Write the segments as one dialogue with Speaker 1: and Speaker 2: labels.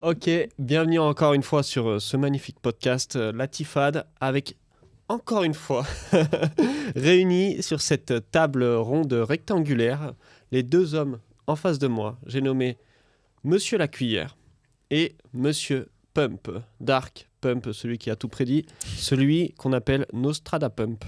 Speaker 1: Ok, bienvenue encore une fois sur ce magnifique podcast La Tifade avec encore une fois réunis sur cette table ronde rectangulaire les deux hommes en face de moi. J'ai nommé Monsieur la Cuillère et Monsieur Pump, Dark Pump, celui qui a tout prédit, celui qu'on appelle Nostradapump.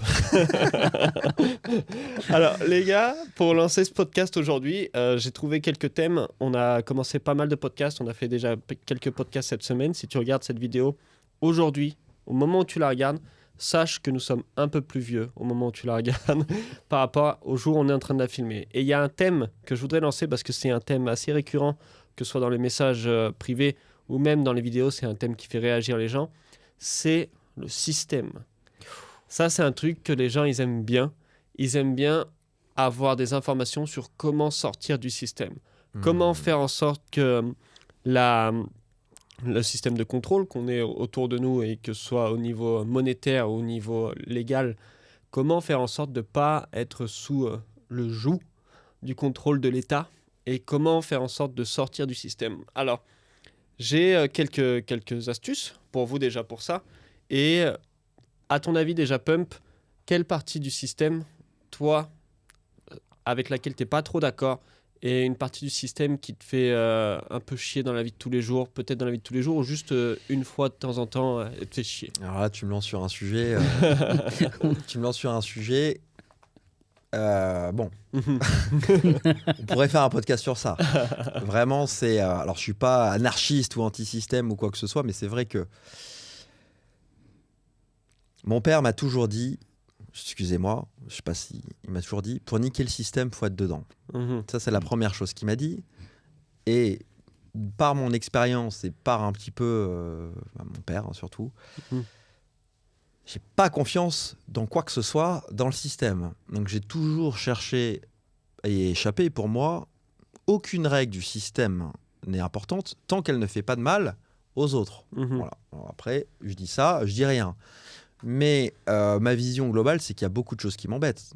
Speaker 1: Alors les gars, pour lancer ce podcast aujourd'hui, j'ai trouvé quelques thèmes. On a commencé pas mal de podcasts, on a fait déjà quelques podcasts cette semaine. Si tu regardes cette vidéo aujourd'hui, au moment où tu la regardes, sache que nous sommes un peu plus vieux au moment où tu la regardes par rapport au jour où on est en train de la filmer. Et il y a un thème que je voudrais lancer parce que c'est un thème assez récurrent, que ce soit dans les messages privés ou même dans les vidéos, c'est un thème qui fait réagir les gens, c'est le système. Ça, c'est un truc que les gens, ils aiment bien. Ils aiment bien avoir des informations sur comment sortir du système. Comment faire en sorte que le système de contrôle qu'on ait autour de nous, et que ce soit au niveau monétaire ou au niveau légal, comment faire en sorte de ne pas être sous le joug du contrôle de l'État, et comment faire en sorte de sortir du système. Alors, j'ai quelques astuces pour vous déjà pour ça. Et à ton avis déjà, Pump, quelle partie du système, toi, avec laquelle tu n'es pas trop d'accord, et une partie du système qui te fait un peu chier dans la vie de tous les jours, peut-être dans la vie de tous les jours, ou juste une fois de temps en temps, elle te fait chier.
Speaker 2: Alors là, tu me lances sur un sujet. Bon, on pourrait faire un podcast sur ça. Vraiment, c'est. Alors, je suis pas anarchiste ou anti-système ou quoi que ce soit, mais c'est vrai que mon père m'a toujours dit, excusez-moi, je sais pas si il m'a toujours dit, pour niquer le système, faut être dedans. Ça, c'est la première chose qu'il m'a dit. Et par mon expérience et par un petit peu mon père, hein, surtout. J'ai pas confiance dans quoi que ce soit dans le système. Donc j'ai toujours cherché à y échapper. Pour moi, aucune règle du système n'est importante tant qu'elle ne fait pas de mal aux autres. Voilà. Alors après, je dis ça, je dis rien. Mais ma vision globale, c'est qu'il y a beaucoup de choses qui m'embêtent.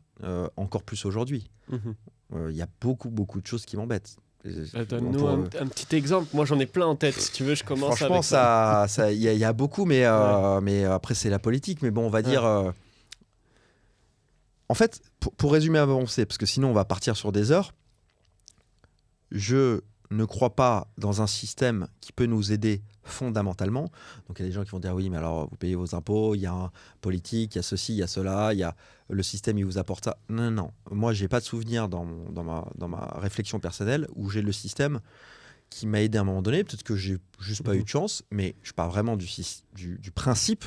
Speaker 2: Encore plus aujourd'hui. Il y a beaucoup de choses qui m'embêtent.
Speaker 1: Donne-nous un petit exemple. Moi, j'en ai plein en tête. Si tu veux, je commence
Speaker 2: franchement,
Speaker 1: avec ça.
Speaker 2: Franchement, il y a beaucoup, mais après, c'est la politique. Mais bon, on va dire... En fait, pour résumer avancer, parce que sinon, on va partir sur des heures, je ne crois pas dans un système qui peut nous aider fondamentalement. Donc, il y a des gens qui vont dire, oui, mais alors, vous payez vos impôts, il y a un politique, il y a ceci, il y a cela, il y a le système, il vous apporte ça. Non. Moi, je n'ai pas de souvenir dans ma réflexion personnelle où j'ai le système qui m'a aidé à un moment donné. Peut-être que j'ai juste pas eu de chance, mais je pars vraiment du principe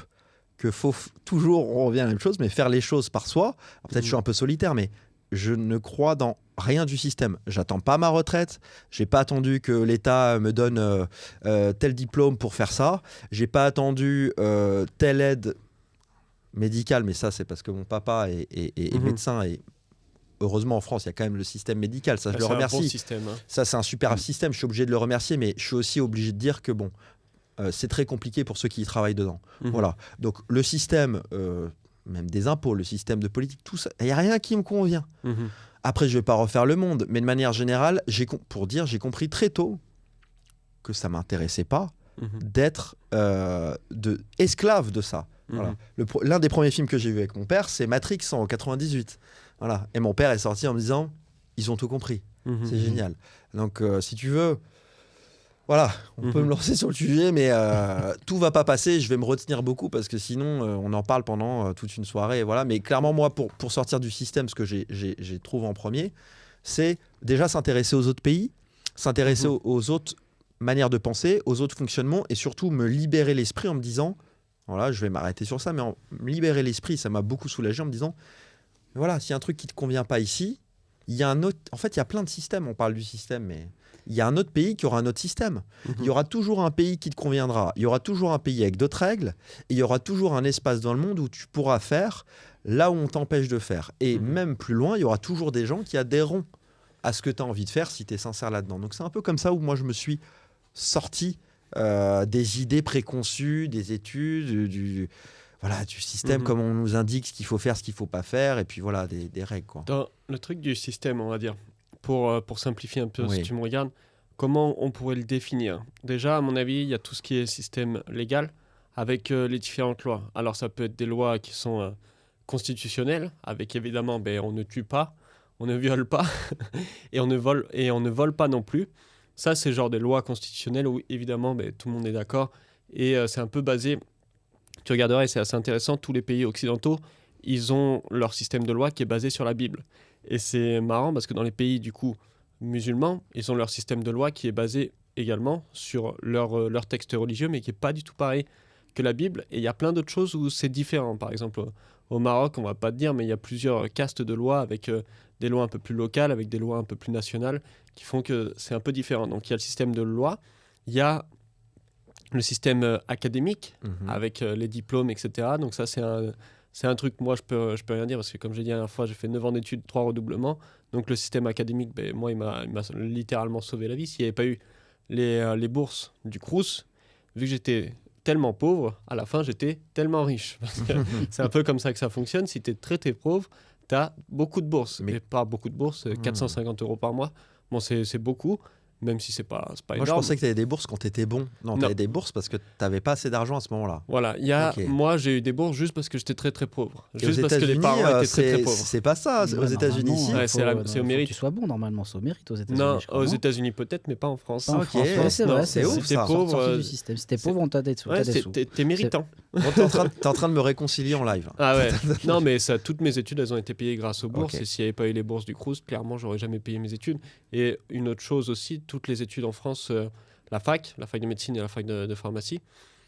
Speaker 2: que faut toujours, on revient à la même chose, mais faire les choses par soi. Alors, peut-être que je suis un peu solitaire, mais je ne crois dans rien du système. J'attends pas ma retraite. J'ai pas attendu que l'État me donne tel diplôme pour faire ça. J'ai pas attendu telle aide médicale, mais ça c'est parce que mon papa est médecin et heureusement en France il y a quand même le système médical. Ça je le remercie.
Speaker 1: C'est un bon système.
Speaker 2: Ça c'est un super système. Je suis obligé de le remercier, mais je suis aussi obligé de dire que bon, c'est très compliqué pour ceux qui y travaillent dedans. Voilà. Donc le système. Même des impôts, le système de politique, tout ça, il n'y a rien qui me convient. Après, je ne vais pas refaire le monde, mais de manière générale, j'ai compris très tôt que ça ne m'intéressait pas d'être esclave de ça. Voilà. L'un des premiers films que j'ai vu avec mon père, c'est Matrix en 98. Voilà. Et mon père est sorti en me disant, ils ont tout compris. C'est génial. Donc, si tu veux... Voilà, on peut me lancer sur le sujet, mais tout va pas passer. Je vais me retenir beaucoup parce que sinon, on en parle pendant toute une soirée. Et voilà. Mais clairement, moi, pour sortir du système, ce que j'ai trouvé en premier, c'est déjà s'intéresser aux autres pays, s'intéresser aux autres manières de penser, aux autres fonctionnements, et surtout me libérer l'esprit en me disant, voilà, je vais m'arrêter sur ça, mais me libérer l'esprit, ça m'a beaucoup soulagé en me disant, voilà, s'il y a un truc qui te convient pas ici, il y a un autre. En fait, il y a plein de systèmes. On parle du système, mais il y a un autre pays qui aura un autre système. Il y aura toujours un pays qui te conviendra. Il y aura toujours un pays avec d'autres règles. Et il y aura toujours un espace dans le monde où tu pourras faire là où on t'empêche de faire. Et même plus loin, il y aura toujours des gens qui adhéreront à ce que tu as envie de faire si tu es sincère là-dedans. Donc c'est un peu comme ça où moi je me suis sorti des idées préconçues, des études, du système, comme on nous indique ce qu'il faut faire, ce qu'il ne faut pas faire, et puis voilà, des règles, quoi.
Speaker 1: Dans le truc du système, on va dire, pour simplifier un peu, si tu me regardes, comment on pourrait le définir? Déjà, à mon avis, il y a tout ce qui est système légal avec les différentes lois. Alors, ça peut être des lois qui sont constitutionnelles, avec évidemment, on ne tue pas, on ne viole pas et on ne vole pas non plus. Ça, c'est genre des lois constitutionnelles où évidemment, tout le monde est d'accord. Et c'est un peu basé, tu regarderas, et c'est assez intéressant, tous les pays occidentaux, ils ont leur système de loi qui est basé sur la Bible. Et c'est marrant parce que dans les pays, du coup, musulmans, ils ont leur système de loi qui est basé également sur leur texte religieux, mais qui n'est pas du tout pareil que la Bible. Et il y a plein d'autres choses où c'est différent. Par exemple, au Maroc, on ne va pas te dire, mais il y a plusieurs castes de lois avec des lois un peu plus locales, avec des lois un peu plus nationales, qui font que c'est un peu différent. Donc il y a le système de loi, il y a le système académique, avec les diplômes, etc. Donc ça, c'est un truc, moi, je peux rien dire, parce que comme j'ai dit la dernière fois, j'ai fait 9 ans d'études, 3 redoublements. Donc le système académique, moi, il m'a littéralement sauvé la vie. S'il n'y avait pas eu les bourses du Crous, vu que j'étais tellement pauvre, à la fin, j'étais tellement riche. Parce que c'est un peu comme ça que ça fonctionne. Si tu es très, très pauvre, tu as beaucoup de bourses. Mais pas beaucoup de bourses, 450 € par mois. Bon, c'est beaucoup, même si c'est pas
Speaker 2: Moi,
Speaker 1: énorme.
Speaker 2: je pensais que tu avais des bourses quand tu étais bon. Non, tu avais des bourses parce que tu n'avais pas assez d'argent à ce moment-là.
Speaker 1: Voilà, moi j'ai eu des bourses juste parce que j'étais très très pauvre.
Speaker 2: Et
Speaker 1: juste
Speaker 2: aux
Speaker 1: parce que les parents étaient très très pauvres.
Speaker 2: C'est pas ça, aux États-Unis ici.
Speaker 1: Ouais, c'est au mérite.
Speaker 3: Que tu sois bon, normalement, c'est au mérite aux États-Unis.
Speaker 1: Non,
Speaker 3: je crois,
Speaker 1: aux États-Unis peut-être, mais pas en France.
Speaker 3: Pas en France. Ouais, c'est vrai, c'est
Speaker 2: ouf,
Speaker 1: si t'es
Speaker 2: ça.
Speaker 1: pauvre,
Speaker 3: Sorti du système. Si t'es pauvre, on t'a des sous.
Speaker 1: t'es méritant.
Speaker 2: Bon, t'es en train de me réconcilier en live.
Speaker 1: Ah ouais. Non, mais ça, toutes mes études, elles ont été payées grâce aux bourses.
Speaker 2: Ok.
Speaker 1: Et s'il n'y avait pas eu les bourses du Crous, clairement, j'aurais jamais payé mes études. Et une autre chose aussi, toutes les études en France, la fac de médecine et la fac de pharmacie,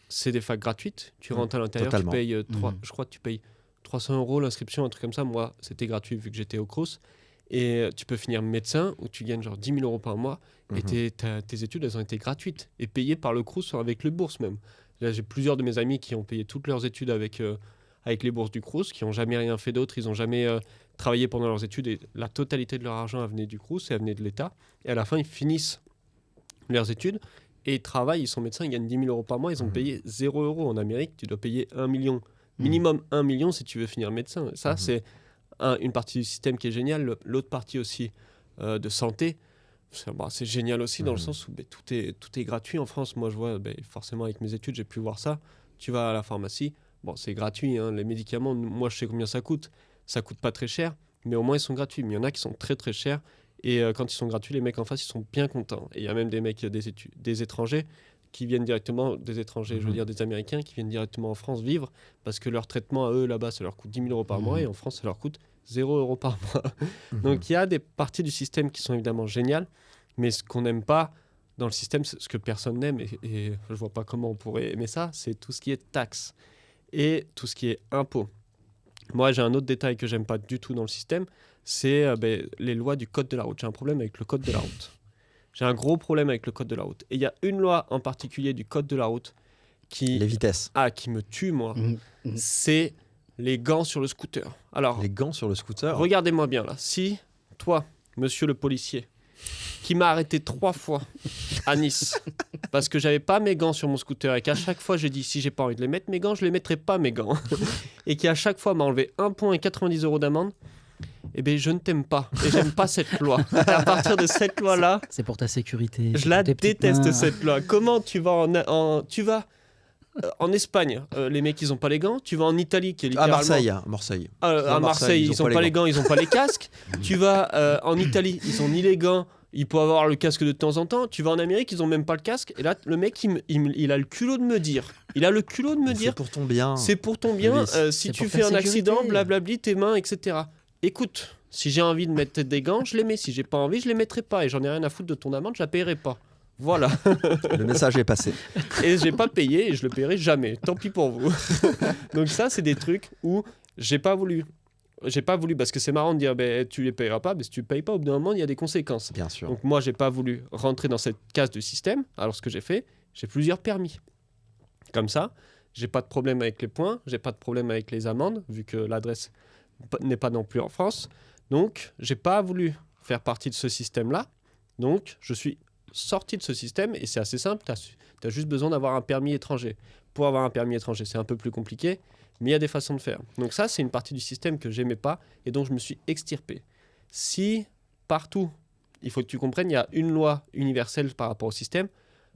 Speaker 1: c'est des facs gratuites. Tu rentres à l'intérieur,
Speaker 2: totalement.
Speaker 1: tu payes je crois que tu payes 300 € l'inscription, un truc comme ça. Moi, c'était gratuit vu que j'étais au Crous. Et tu peux finir médecin où tu gagnes genre 10 000 € par mois. Et tes études, elles ont été gratuites et payées par le Crous avec le bourse même. Là, j'ai plusieurs de mes amis qui ont payé toutes leurs études avec les bourses du Crous, qui n'ont jamais rien fait d'autre. Ils n'ont jamais travaillé pendant leurs études et la totalité de leur argent elle venait du Crous et elle venait de l'État. Et à la fin, ils finissent leurs études et ils travaillent, ils sont médecins, ils gagnent 10 000 € par mois. Ils ont payé 0 € en Amérique. Tu dois payer 1 million, minimum 1 million si tu veux finir médecin. Et ça, c'est une partie du système qui est géniale. L'autre partie aussi de santé, c'est génial aussi dans le sens où tout est gratuit en France. Moi, je vois, forcément, avec mes études, j'ai pu voir ça. Tu vas à la pharmacie, c'est gratuit. Les médicaments, moi, je sais combien ça coûte. Ça coûte pas très cher, mais au moins, ils sont gratuits. Mais il y en a qui sont très, très chers. Et quand ils sont gratuits, les mecs en face, ils sont bien contents. Et il y a même des mecs, des étrangers qui viennent directement, des étrangers, je veux dire des Américains, qui viennent directement en France vivre parce que leur traitement à eux, là-bas, ça leur coûte 10 000 € par mois et en France, ça leur coûte 0 € par mois. Donc il y a des parties du système qui sont évidemment géniales, mais ce qu'on n'aime pas dans le système, ce que personne n'aime, et je vois pas comment on pourrait aimer ça, c'est tout ce qui est taxes et tout ce qui est impôts. Moi, j'ai un autre détail que j'aime pas du tout dans le système, c'est les lois du code de la route. J'ai un problème avec le code de la route. J'ai un gros problème avec le code de la route. Et il y a une loi en particulier du code de la route
Speaker 2: Les vitesses.
Speaker 1: qui me tue, moi. C'est les gants sur le scooter. Alors,
Speaker 2: Les gants sur le scooter.
Speaker 1: regardez-moi bien là. Si toi, monsieur le policier, qui m'a arrêté 3 fois à Nice parce que j'avais pas mes gants sur mon scooter et qu'à chaque fois j'ai dit si j'ai pas envie de les mettre mes gants, je les mettrai pas mes gants et qui à chaque fois m'a enlevé 1 point et 90 € d'amende, eh bien je ne t'aime pas et j'aime pas cette loi. Et à partir de cette loi là,
Speaker 3: C'est pour ta sécurité.
Speaker 1: je la
Speaker 3: tes petites
Speaker 1: déteste
Speaker 3: mains.
Speaker 1: cette loi. Comment tu vas en Espagne, les mecs ils ont pas les gants. Tu vas en Italie qui est
Speaker 2: À
Speaker 1: littéralement
Speaker 2: Marseille.
Speaker 1: à Marseille, ils ont pas les gants, ils ont pas les casques. Tu vas en Italie, ils ont ni les gants, ils peuvent avoir le casque de temps en temps. Tu vas en Amérique, ils ont même pas le casque. Et là, le mec, il a le culot de me dire.
Speaker 2: C'est pour ton bien.
Speaker 1: C'est pour ton bien.
Speaker 2: Ulysse.
Speaker 1: Si
Speaker 3: C'est
Speaker 1: tu
Speaker 3: pour
Speaker 1: fais
Speaker 3: ta
Speaker 1: un
Speaker 3: sécurité.
Speaker 1: accident, blablabli, tes mains, etc. Écoute, si j'ai envie de mettre des gants, je les mets. Si j'ai pas envie, je les mettrai pas. Et j'en ai rien à foutre de ton amende, je la paierai pas. Voilà.
Speaker 2: Le message est passé.
Speaker 1: Et j'ai pas payé et je le paierai jamais. Tant pis pour vous. Donc ça, c'est des trucs où j'ai pas voulu. J'ai pas voulu parce que c'est marrant de dire tu les payeras pas, mais si tu payes pas, au bout d'un moment, il y a des conséquences.
Speaker 2: Bien sûr.
Speaker 1: Donc moi, j'ai pas voulu rentrer dans cette case du système. Alors ce que j'ai fait, j'ai plusieurs permis. Comme ça, j'ai pas de problème avec les points, j'ai pas de problème avec les amendes, vu que l'adresse n'est pas non plus en France. Donc, j'ai pas voulu faire partie de ce système-là. Donc, je suis sorti de ce système et c'est assez simple. Tu as juste besoin d'avoir un permis étranger. Pour avoir un permis étranger, c'est un peu plus compliqué, mais il y a des façons de faire. Donc ça, c'est une partie du système que j'aimais pas et dont je me suis extirpé. Si partout, il faut que tu comprennes, il y a une loi universelle par rapport au système.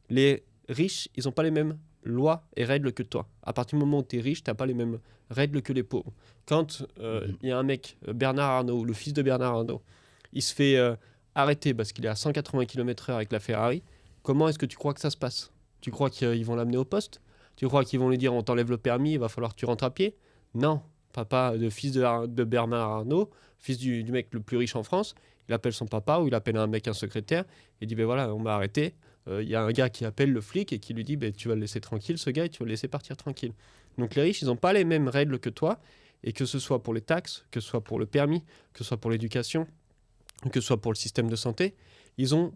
Speaker 1: Les riches, ils n'ont pas les mêmes lois et règles que toi. À partir du moment où tu es riche, tu n'as pas les mêmes règles que les pauvres. Quand il y a un mec, Bernard Arnault, le fils de Bernard Arnault, il se fait arrêter parce qu'il est à 180 km/h avec la Ferrari, comment est-ce que tu crois que ça se passe? Tu crois qu'ils vont l'amener au poste? Tu crois qu'ils vont lui dire on t'enlève le permis, il va falloir que tu rentres à pied? Non. Papa, fils de Bernard Arnault, fils du mec le plus riche en France, il appelle son papa ou il appelle un secrétaire, il dit ben voilà, on m'a arrêté. Il y a un gars qui appelle le flic et qui lui dit tu vas le laisser tranquille, ce gars, et tu vas le laisser partir tranquille. Donc les riches, ils n'ont pas les mêmes règles que toi, et que ce soit pour les taxes, que ce soit pour le permis, que ce soit pour l'éducation, que ce soit pour le système de santé, ils ont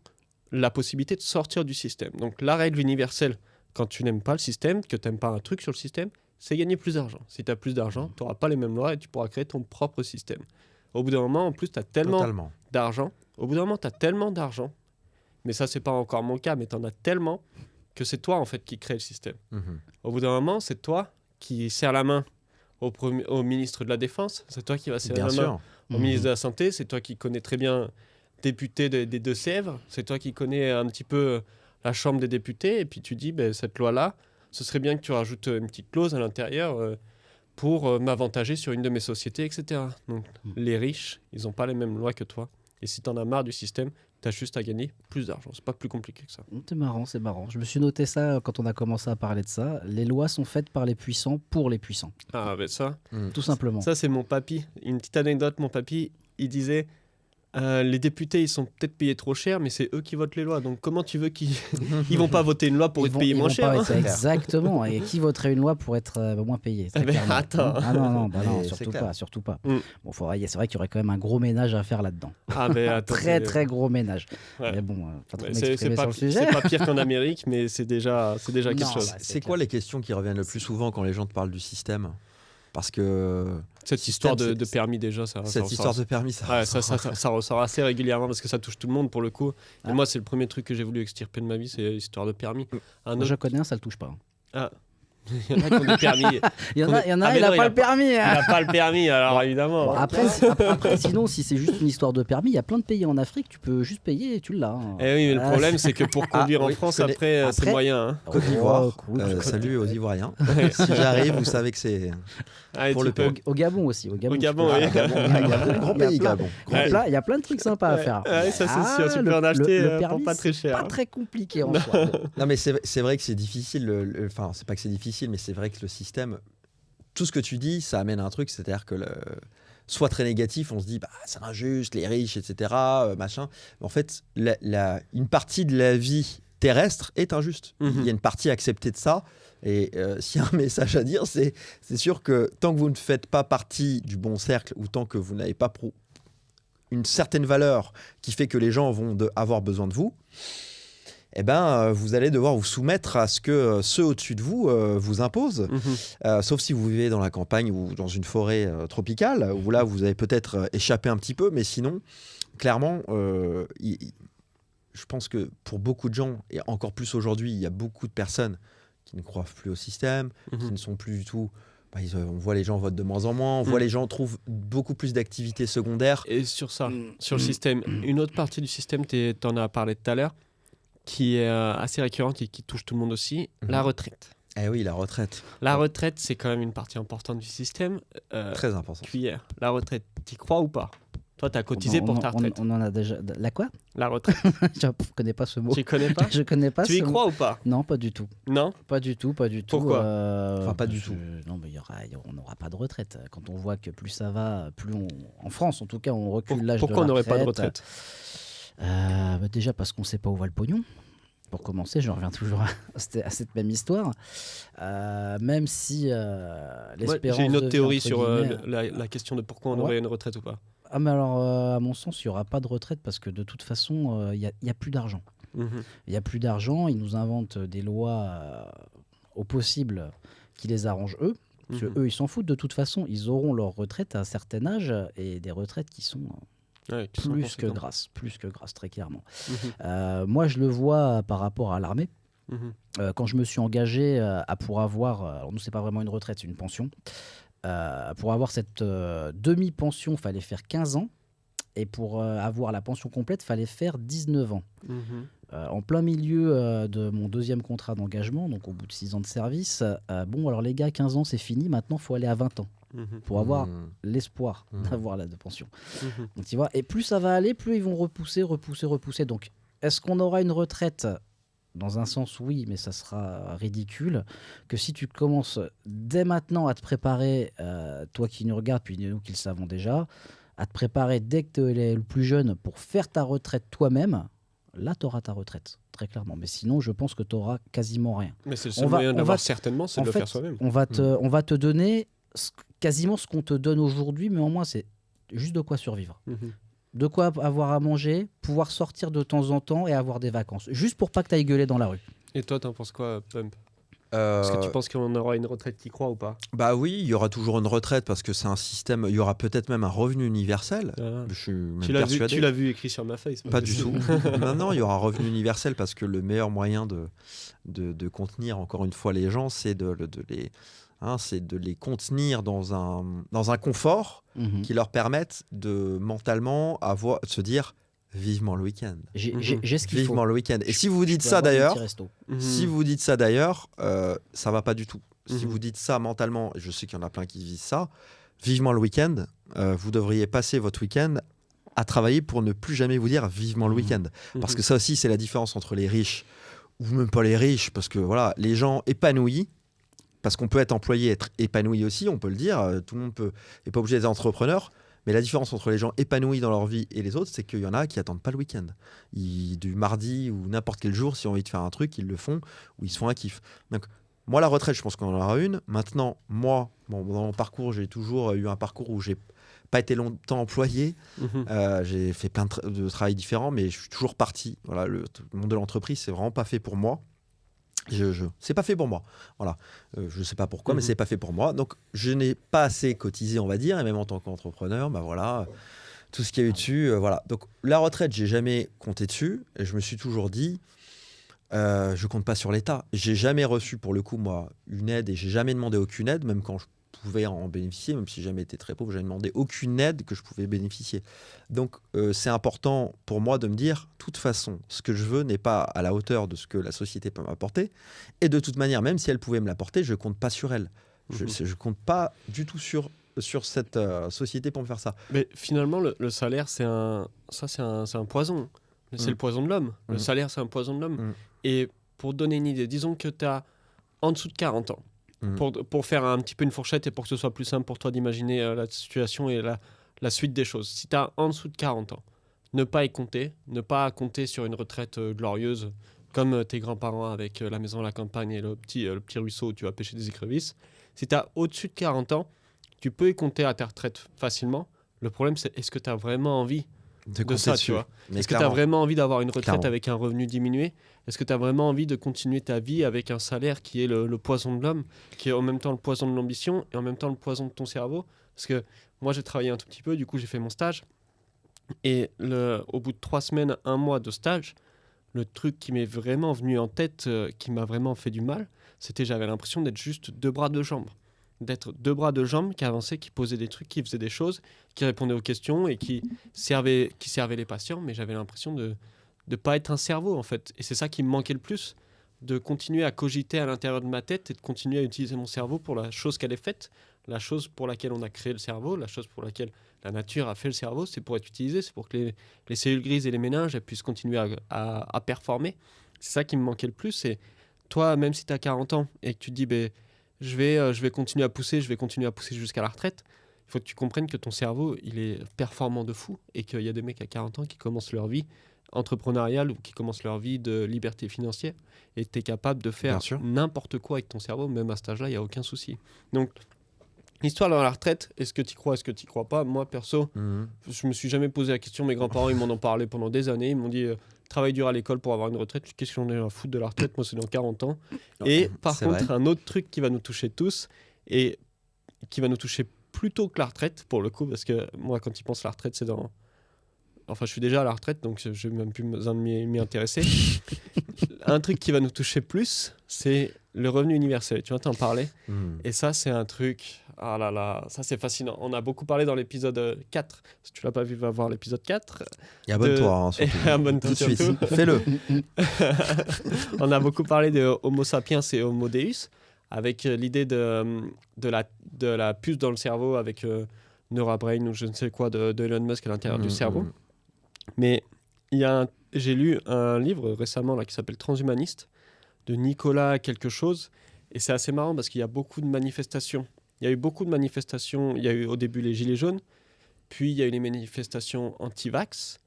Speaker 1: la possibilité de sortir du système. Donc la règle universelle, quand tu n'aimes pas le système, que tu n'aimes pas un truc sur le système, c'est gagner plus d'argent. Si tu as plus d'argent, tu n'auras pas les mêmes lois et tu pourras créer ton propre système. Au bout d'un moment, en plus, tu as tellement d'argent. Au bout d'un moment, tu as tellement d'argent. Mais ça, c'est pas encore mon cas, mais tu en as tellement que c'est toi, en fait, qui crée le système. Au bout d'un moment, c'est toi qui serre la main au ministre de la Défense, c'est toi qui vas serrer la main au ministre de la Santé, c'est toi qui connais très bien député des Deux-Sèvres, c'est toi qui connais un petit peu la Chambre des députés, et puis tu dis, cette loi-là, ce serait bien que tu rajoutes une petite clause à l'intérieur pour m'avantager sur une de mes sociétés, etc. Donc, les riches, ils n'ont pas les mêmes lois que toi. Et si tu en as marre du système, tu as juste à gagner plus d'argent. C'est pas plus compliqué que ça.
Speaker 3: C'est marrant, c'est marrant. Je me suis noté ça quand on a commencé à parler de ça. Les lois sont faites par les puissants pour les puissants.
Speaker 1: Ah, ben ça.
Speaker 3: Tout simplement.
Speaker 1: Ça, c'est mon papy. Une petite anecdote, mon papy, il disait... les députés, ils sont peut-être payés trop cher, mais c'est eux qui votent les lois. Donc comment tu veux qu'ils ils vont pas voter une loi pour être payés moins cher
Speaker 3: Exactement. Et qui voterait une loi pour être moins payé?
Speaker 1: Attends.
Speaker 3: Ah non, surtout pas. Bon, c'est vrai qu'il y aurait quand même un gros ménage à faire là-dedans.
Speaker 1: Ah mais attends,
Speaker 3: très gros ménage. Ouais. Mais bon, pas trop m'exprimer sur le sujet.
Speaker 1: C'est pas pire qu'en Amérique, mais c'est déjà quelque chose.
Speaker 2: C'est quoi les questions qui reviennent le plus souvent quand les gens te parlent du système? Parce que
Speaker 1: cette histoire de permis déjà, ça ressort assez régulièrement parce que ça touche tout le monde pour le coup. Et moi, c'est le premier truc que j'ai voulu extirper de ma vie, c'est l'histoire de permis.
Speaker 3: Je connais un, ça le touche pas.
Speaker 1: Ah. Il y en a qui ont des permis.
Speaker 3: Il y en a, il n'a pas le permis.
Speaker 1: Il n'a pas le permis, alors évidemment.
Speaker 3: Bon, après, sinon, si c'est juste une histoire de permis, il y a plein de pays en Afrique, tu peux juste payer et tu l'as.
Speaker 1: Eh oui, mais le problème, c'est que pour conduire en France, après, c'est moyen. Hein.
Speaker 2: Côte d'Ivoire, salut aux Ivoiriens. Si j'arrive, vous savez que c'est pour le peuple.
Speaker 3: Au Gabon aussi. Au Gabon,
Speaker 1: oui.
Speaker 2: Grand pays, Gabon.
Speaker 3: Il y a plein de trucs sympas à faire.
Speaker 1: Ça, c'est sûr. Tu peux en acheter pour pas très cher.
Speaker 3: Pas très compliqué en soi.
Speaker 2: Non, mais c'est vrai que c'est difficile. Enfin, c'est pas que c'est difficile, mais c'est vrai que le système, tout ce que tu dis, ça amène à un truc, c'est-à-dire que soit très négatif, on se dit c'est injuste, les riches, etc. Machin. En fait, une partie de la vie terrestre est injuste. Il y a une partie acceptée de ça. Et s'il y a un message à dire, c'est sûr que tant que vous ne faites pas partie du bon cercle ou tant que vous n'avez pas une certaine valeur qui fait que les gens vont avoir besoin de vous, vous allez devoir vous soumettre à ce que ceux au-dessus de vous vous imposent. Sauf si vous vivez dans la campagne ou dans une forêt tropicale, où là, vous avez peut-être échappé un petit peu, mais sinon, clairement, je pense que pour beaucoup de gens, et encore plus aujourd'hui, il y a beaucoup de personnes qui ne croient plus au système, qui ne sont plus du tout... on voit les gens votent de moins en moins, on voit les gens trouvent beaucoup plus d'activités secondaires.
Speaker 1: Et sur ça, sur le système, une autre partie du système, tu en as parlé tout à l'heure, qui est assez récurrente et qui touche tout le monde aussi, la retraite.
Speaker 2: Eh oui, la retraite.
Speaker 1: La retraite, c'est quand même une partie importante du système.
Speaker 2: Très important.
Speaker 1: Cuillère. La retraite, t'y crois ou pas? Toi, t'as cotisé pour ta retraite.
Speaker 3: On en a déjà... La quoi?
Speaker 1: La retraite.
Speaker 3: Je connais pas ce mot.
Speaker 1: Tu connais pas?
Speaker 3: Je connais pas
Speaker 1: tu y crois ou pas?
Speaker 3: Non, pas du tout.
Speaker 1: Non?
Speaker 3: Pas du tout.
Speaker 1: Pourquoi?
Speaker 2: Enfin, pas du tout.
Speaker 3: Non, mais on n'aura pas de retraite. Quand on voit que plus ça va, plus en France, en tout cas, on recule l'âge de la retraite.
Speaker 1: Pourquoi on n'aurait pas de retraite?
Speaker 3: Déjà parce qu'on ne sait pas où va le pognon. Pour commencer, je reviens toujours à cette même histoire. Même si l'espérance...
Speaker 1: J'ai une autre théorie sur la question de pourquoi on aurait une retraite ou pas.
Speaker 3: Ah, mais alors, à mon sens, il n'y aura pas de retraite parce que de toute façon, il n'y a plus d'argent. Il n'y a plus d'argent. Ils nous inventent des lois au possible qui les arrangent eux. Parce que eux, ils s'en foutent. De toute façon, ils auront leur retraite à un certain âge et des retraites qui sont... plus que grâce, très clairement. Moi, je le vois par rapport à l'armée. Quand je me suis engagé pour avoir, alors nous, c'est pas vraiment une retraite, c'est une pension. Pour avoir cette demi-pension, il fallait faire 15 ans. Et pour avoir la pension complète, il fallait faire 19 ans.
Speaker 1: Mhm.
Speaker 3: En plein milieu de mon 2e contrat d'engagement, donc au bout de 6 ans de service, bon, alors les gars, 15 ans, c'est fini. Maintenant, il faut aller à 20 ans
Speaker 1: Mhm.
Speaker 3: pour avoir
Speaker 2: Mmh.
Speaker 3: l'espoir
Speaker 2: Mmh.
Speaker 3: d'avoir la pension.
Speaker 1: Mhm.
Speaker 3: Donc, tu vois, et plus ça va aller, plus ils vont repousser. Donc, est-ce qu'on aura une retraite ? Dans un sens, oui, mais ça sera ridicule. Que si tu commences dès maintenant à te préparer, toi qui nous regardes, puis nous qui le savons déjà, à te préparer dès que tu es le plus jeune pour faire ta retraite toi-même, là, tu auras ta retraite, très clairement. Mais sinon, je pense que tu auras quasiment rien.
Speaker 1: Mais c'est le seul moyen de l'avoir certainement, c'est de le faire soi-même.
Speaker 3: On va te donner quasiment ce qu'on te donne aujourd'hui, mais au moins, c'est juste de quoi survivre.
Speaker 1: Mhm.
Speaker 3: De quoi avoir à manger, pouvoir sortir de temps en temps et avoir des vacances. Juste pour pas que tu ailles gueuler dans la rue.
Speaker 1: Et toi, t'en penses quoi, Pump ? Est-ce que tu penses qu'on aura une retraite qui croit ou pas ?
Speaker 2: Bah oui, il y aura toujours une retraite parce que c'est un système. Il y aura peut-être même un revenu universel.
Speaker 1: Ah.
Speaker 2: Je suis même
Speaker 1: Tu l'as
Speaker 2: persuadé.
Speaker 1: vu écrit sur ma face.
Speaker 2: Pas du tout. Non, il y aura un revenu universel parce que le meilleur moyen de contenir encore une fois les gens, c'est de les contenir dans un confort qui leur permette de mentalement se dire vivement le week-end.
Speaker 3: J'ai ce qu'il faut.
Speaker 2: Vivement le week-end. Et si vous dites
Speaker 3: Je peux
Speaker 2: ça
Speaker 3: avoir des
Speaker 2: d'ailleurs,
Speaker 3: petits restos.
Speaker 2: si vous dites ça d'ailleurs, ça va pas du tout. Si
Speaker 1: Mhm.
Speaker 2: vous dites ça mentalement, et je sais qu'il y en a plein qui visent ça, vivement le week-end, vous devriez passer votre week-end à travailler pour ne plus jamais vous dire vivement le week-end. Parce que ça aussi, c'est la différence entre les riches ou même pas les riches, parce que voilà, les gens épanouis, parce qu'on peut être employé, être épanoui aussi, on peut le dire, tout le monde n'est pas obligé d'être entrepreneur, mais la différence entre les gens épanouis dans leur vie et les autres, c'est qu'il y en a qui attendent pas le week-end. Du mardi ou n'importe quel jour, si on a envie de faire un truc, ils le font, ou ils se font un kiff. Donc, moi, la retraite, je pense qu'on en aura une. Maintenant, moi, dans mon parcours, j'ai toujours eu un parcours où j'ai pas été longtemps employé.
Speaker 1: Mhm.
Speaker 2: J'ai fait plein de travails différents, mais je suis toujours parti. Voilà, le monde de l'entreprise, c'est vraiment pas fait pour moi. C'est pas fait pour moi. Voilà. Je sais pas pourquoi, mais c'est pas fait pour moi. Donc, je n'ai pas assez cotisé, on va dire, et même en tant qu'entrepreneur, bah voilà, tout ce qu'il y a eu dessus, voilà. Donc, la retraite, j'ai jamais compté dessus, et je me suis toujours dit, je compte pas sur l'État. J'ai jamais reçu, pour le coup, moi, une aide, et j'ai jamais demandé aucune aide, même quand je pouvais en bénéficier, même si j'ai jamais été très pauvre, j'ai demandé aucune aide que je pouvais bénéficier. Donc, c'est important pour moi de me dire, de toute façon, ce que je veux n'est pas à la hauteur de ce que la société peut m'apporter. Et de toute manière, même si elle pouvait me l'apporter, je compte pas sur elle. Je compte pas du tout sur cette société pour me faire ça.
Speaker 1: Mais finalement, le salaire, c'est un poison. C'est le poison de l'homme. Le salaire, c'est un poison de l'homme. Et pour te donner une idée, disons que tu as en dessous de 40 ans. Pour faire un petit peu une fourchette et pour que ce soit plus simple pour toi d'imaginer la situation et la suite des choses. Si tu as en dessous de 40 ans, ne pas compter sur une retraite glorieuse comme tes grands-parents avec la maison à la campagne et le petit ruisseau où tu vas pêcher des écrevisses. Si tu as au-dessus de 40 ans, tu peux y compter à ta retraite facilement. Le problème, c'est est-ce que tu as vraiment envie de ça, tu vois. Est-ce que tu as vraiment envie d'avoir une retraite avec un revenu diminué ? Est-ce que tu as vraiment envie de continuer ta vie avec un salaire qui est le poison de l'homme, qui est en même temps le poison de l'ambition et en même temps le poison de ton cerveau ? Parce que moi, j'ai travaillé un tout petit peu, du coup, j'ai fait mon stage. Et au bout de 3 semaines, 1 mois de stage, le truc qui m'est vraiment venu en tête, qui m'a vraiment fait du mal, c'était j'avais l'impression d'être juste 2 bras, 2 jambes. D'être 2 bras, 2 jambes qui avançaient, qui posaient des trucs, qui faisaient des choses, qui répondaient aux questions et qui servaient les patients. Mais j'avais l'impression de ne pas être un cerveau, en fait. Et c'est ça qui me manquait le plus, de continuer à cogiter à l'intérieur de ma tête et de continuer à utiliser mon cerveau pour la chose qu'elle est faite, la chose pour laquelle on a créé le cerveau, la chose pour laquelle la nature a fait le cerveau, c'est pour être utilisé, c'est pour que les cellules grises et les méninges puissent continuer à performer. C'est ça qui me manquait le plus. Et toi, même si tu as 40 ans et que tu te dis je vais continuer à pousser jusqu'à la retraite, il faut que tu comprennes que ton cerveau, il est performant de fou et qu'il y a des mecs à 40 ans qui commencent leur vie entrepreneuriale ou qui commencent leur vie de liberté financière et tu es capable de faire n'importe quoi avec ton cerveau, même à cet âge-là, il n'y a aucun souci. Donc, l'histoire dans la retraite, est-ce que tu y crois, est-ce que tu y crois pas ? Moi, perso, je me suis jamais posé la question. Mes grands-parents, ils m'en ont parlé pendant des années. Ils m'ont dit travaille dur à l'école pour avoir une retraite. Qu'est-ce que j'en ai à foutre de la retraite ? Moi, c'est dans 40 ans. Et par contre, un autre truc qui va nous toucher tous et qui va nous toucher plus tôt que la retraite, pour le coup, parce que moi, quand ils pensent à la retraite, c'est dans... Enfin, je suis déjà à la retraite, donc je n'ai même plus besoin de m'y intéresser. Un truc qui va nous toucher plus, c'est le revenu universel, tu vois, t'en parlais.
Speaker 2: Hmm.
Speaker 1: Et ça, c'est un truc... Ah là là, ça c'est fascinant. On a beaucoup parlé dans l'épisode 4. Si tu l'as pas vu, va voir l'épisode 4.
Speaker 2: Et abonne-toi, hein, surtout.
Speaker 1: Et abonne-toi
Speaker 2: Tout de suite.
Speaker 1: surtout.
Speaker 2: Fais-le.
Speaker 1: On a beaucoup parlé de Homo sapiens et Homo Deus, avec l'idée de la puce dans le cerveau, avec NeuraBrain ou je ne sais quoi de Elon Musk à l'intérieur du cerveau. Mais j'ai lu un livre récemment là, qui s'appelle Transhumaniste, de Nicolas quelque chose, et c'est assez marrant parce qu'il y a beaucoup de manifestations. Il y a eu beaucoup de manifestations. Il y a eu au début les Gilets jaunes, puis il y a eu les manifestations anti-vax.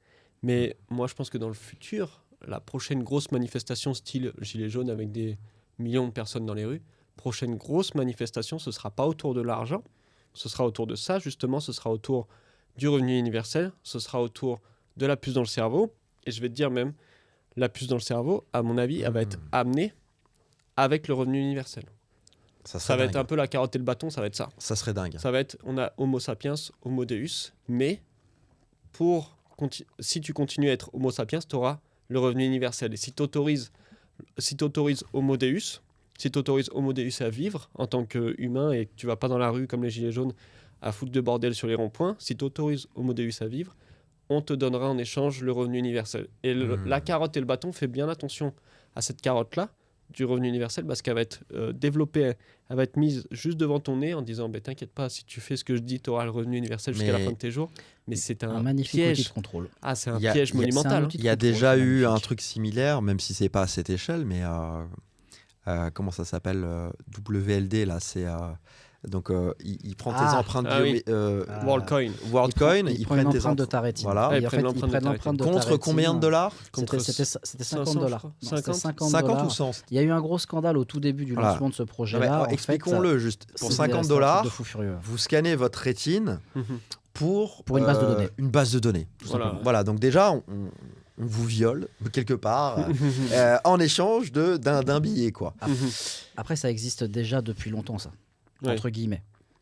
Speaker 1: Mais moi, je pense que dans le futur, la prochaine grosse manifestation style Gilets jaunes avec des millions de personnes dans les rues, prochaine grosse manifestation, ce ne sera pas autour de l'argent, ce sera autour de ça, justement, ce sera autour du revenu universel, ce sera autour de la puce dans le cerveau. Et je vais te dire même, la puce dans le cerveau, à mon avis, elle va être amenée avec le revenu universel. Ça va être un peu la carotte et le bâton, ça va être ça.
Speaker 2: Ça serait dingue.
Speaker 1: Ça va être, on a Homo sapiens, Homo Deus, mais si tu continues à être Homo sapiens, tu auras le revenu universel. Et si tu autorises Homo Deus, si tu autorises Homo Deus à vivre en tant qu'humain et que tu vas pas dans la rue comme les gilets jaunes à foutre de bordel sur les ronds-points, si tu autorises Homo Deus à vivre, on te donnera en échange le revenu universel. Et la carotte et le bâton, fais bien attention à cette carotte-là du revenu universel parce qu'elle va être développée, elle va être mise juste devant ton nez en disant t'inquiète pas, si tu fais ce que je dis, tu auras le revenu universel jusqu'à la fin de tes jours. Mais c'est un
Speaker 3: magnifique
Speaker 1: piège.
Speaker 3: outil de contrôle.
Speaker 1: Ah, c'est un piège monumental.
Speaker 2: Il y a déjà eu un truc similaire, même si c'est pas à cette échelle, mais comment ça s'appelle WLD, là, c'est... Donc, il prend tes empreintes
Speaker 1: WorldCoin.
Speaker 2: WorldCoin,
Speaker 3: ils prennent l'empreinte de ta rétine.
Speaker 2: Voilà.
Speaker 3: Et en fait, ils prennent l'empreinte de ta rétine.
Speaker 2: Contre combien de dollars?
Speaker 3: C'était $50.
Speaker 2: 50 ou 100?
Speaker 3: Il y a eu un gros scandale au tout début du lancement de ce projet-là.
Speaker 2: Expliquons-le juste. Pour $50, vous scannez votre rétine pour
Speaker 3: une base de données.
Speaker 2: Une base de données. Voilà, donc déjà, on vous viole quelque part en échange d'un billet, quoi.
Speaker 3: Après, ça existe déjà depuis longtemps, ça. Entre guillemets.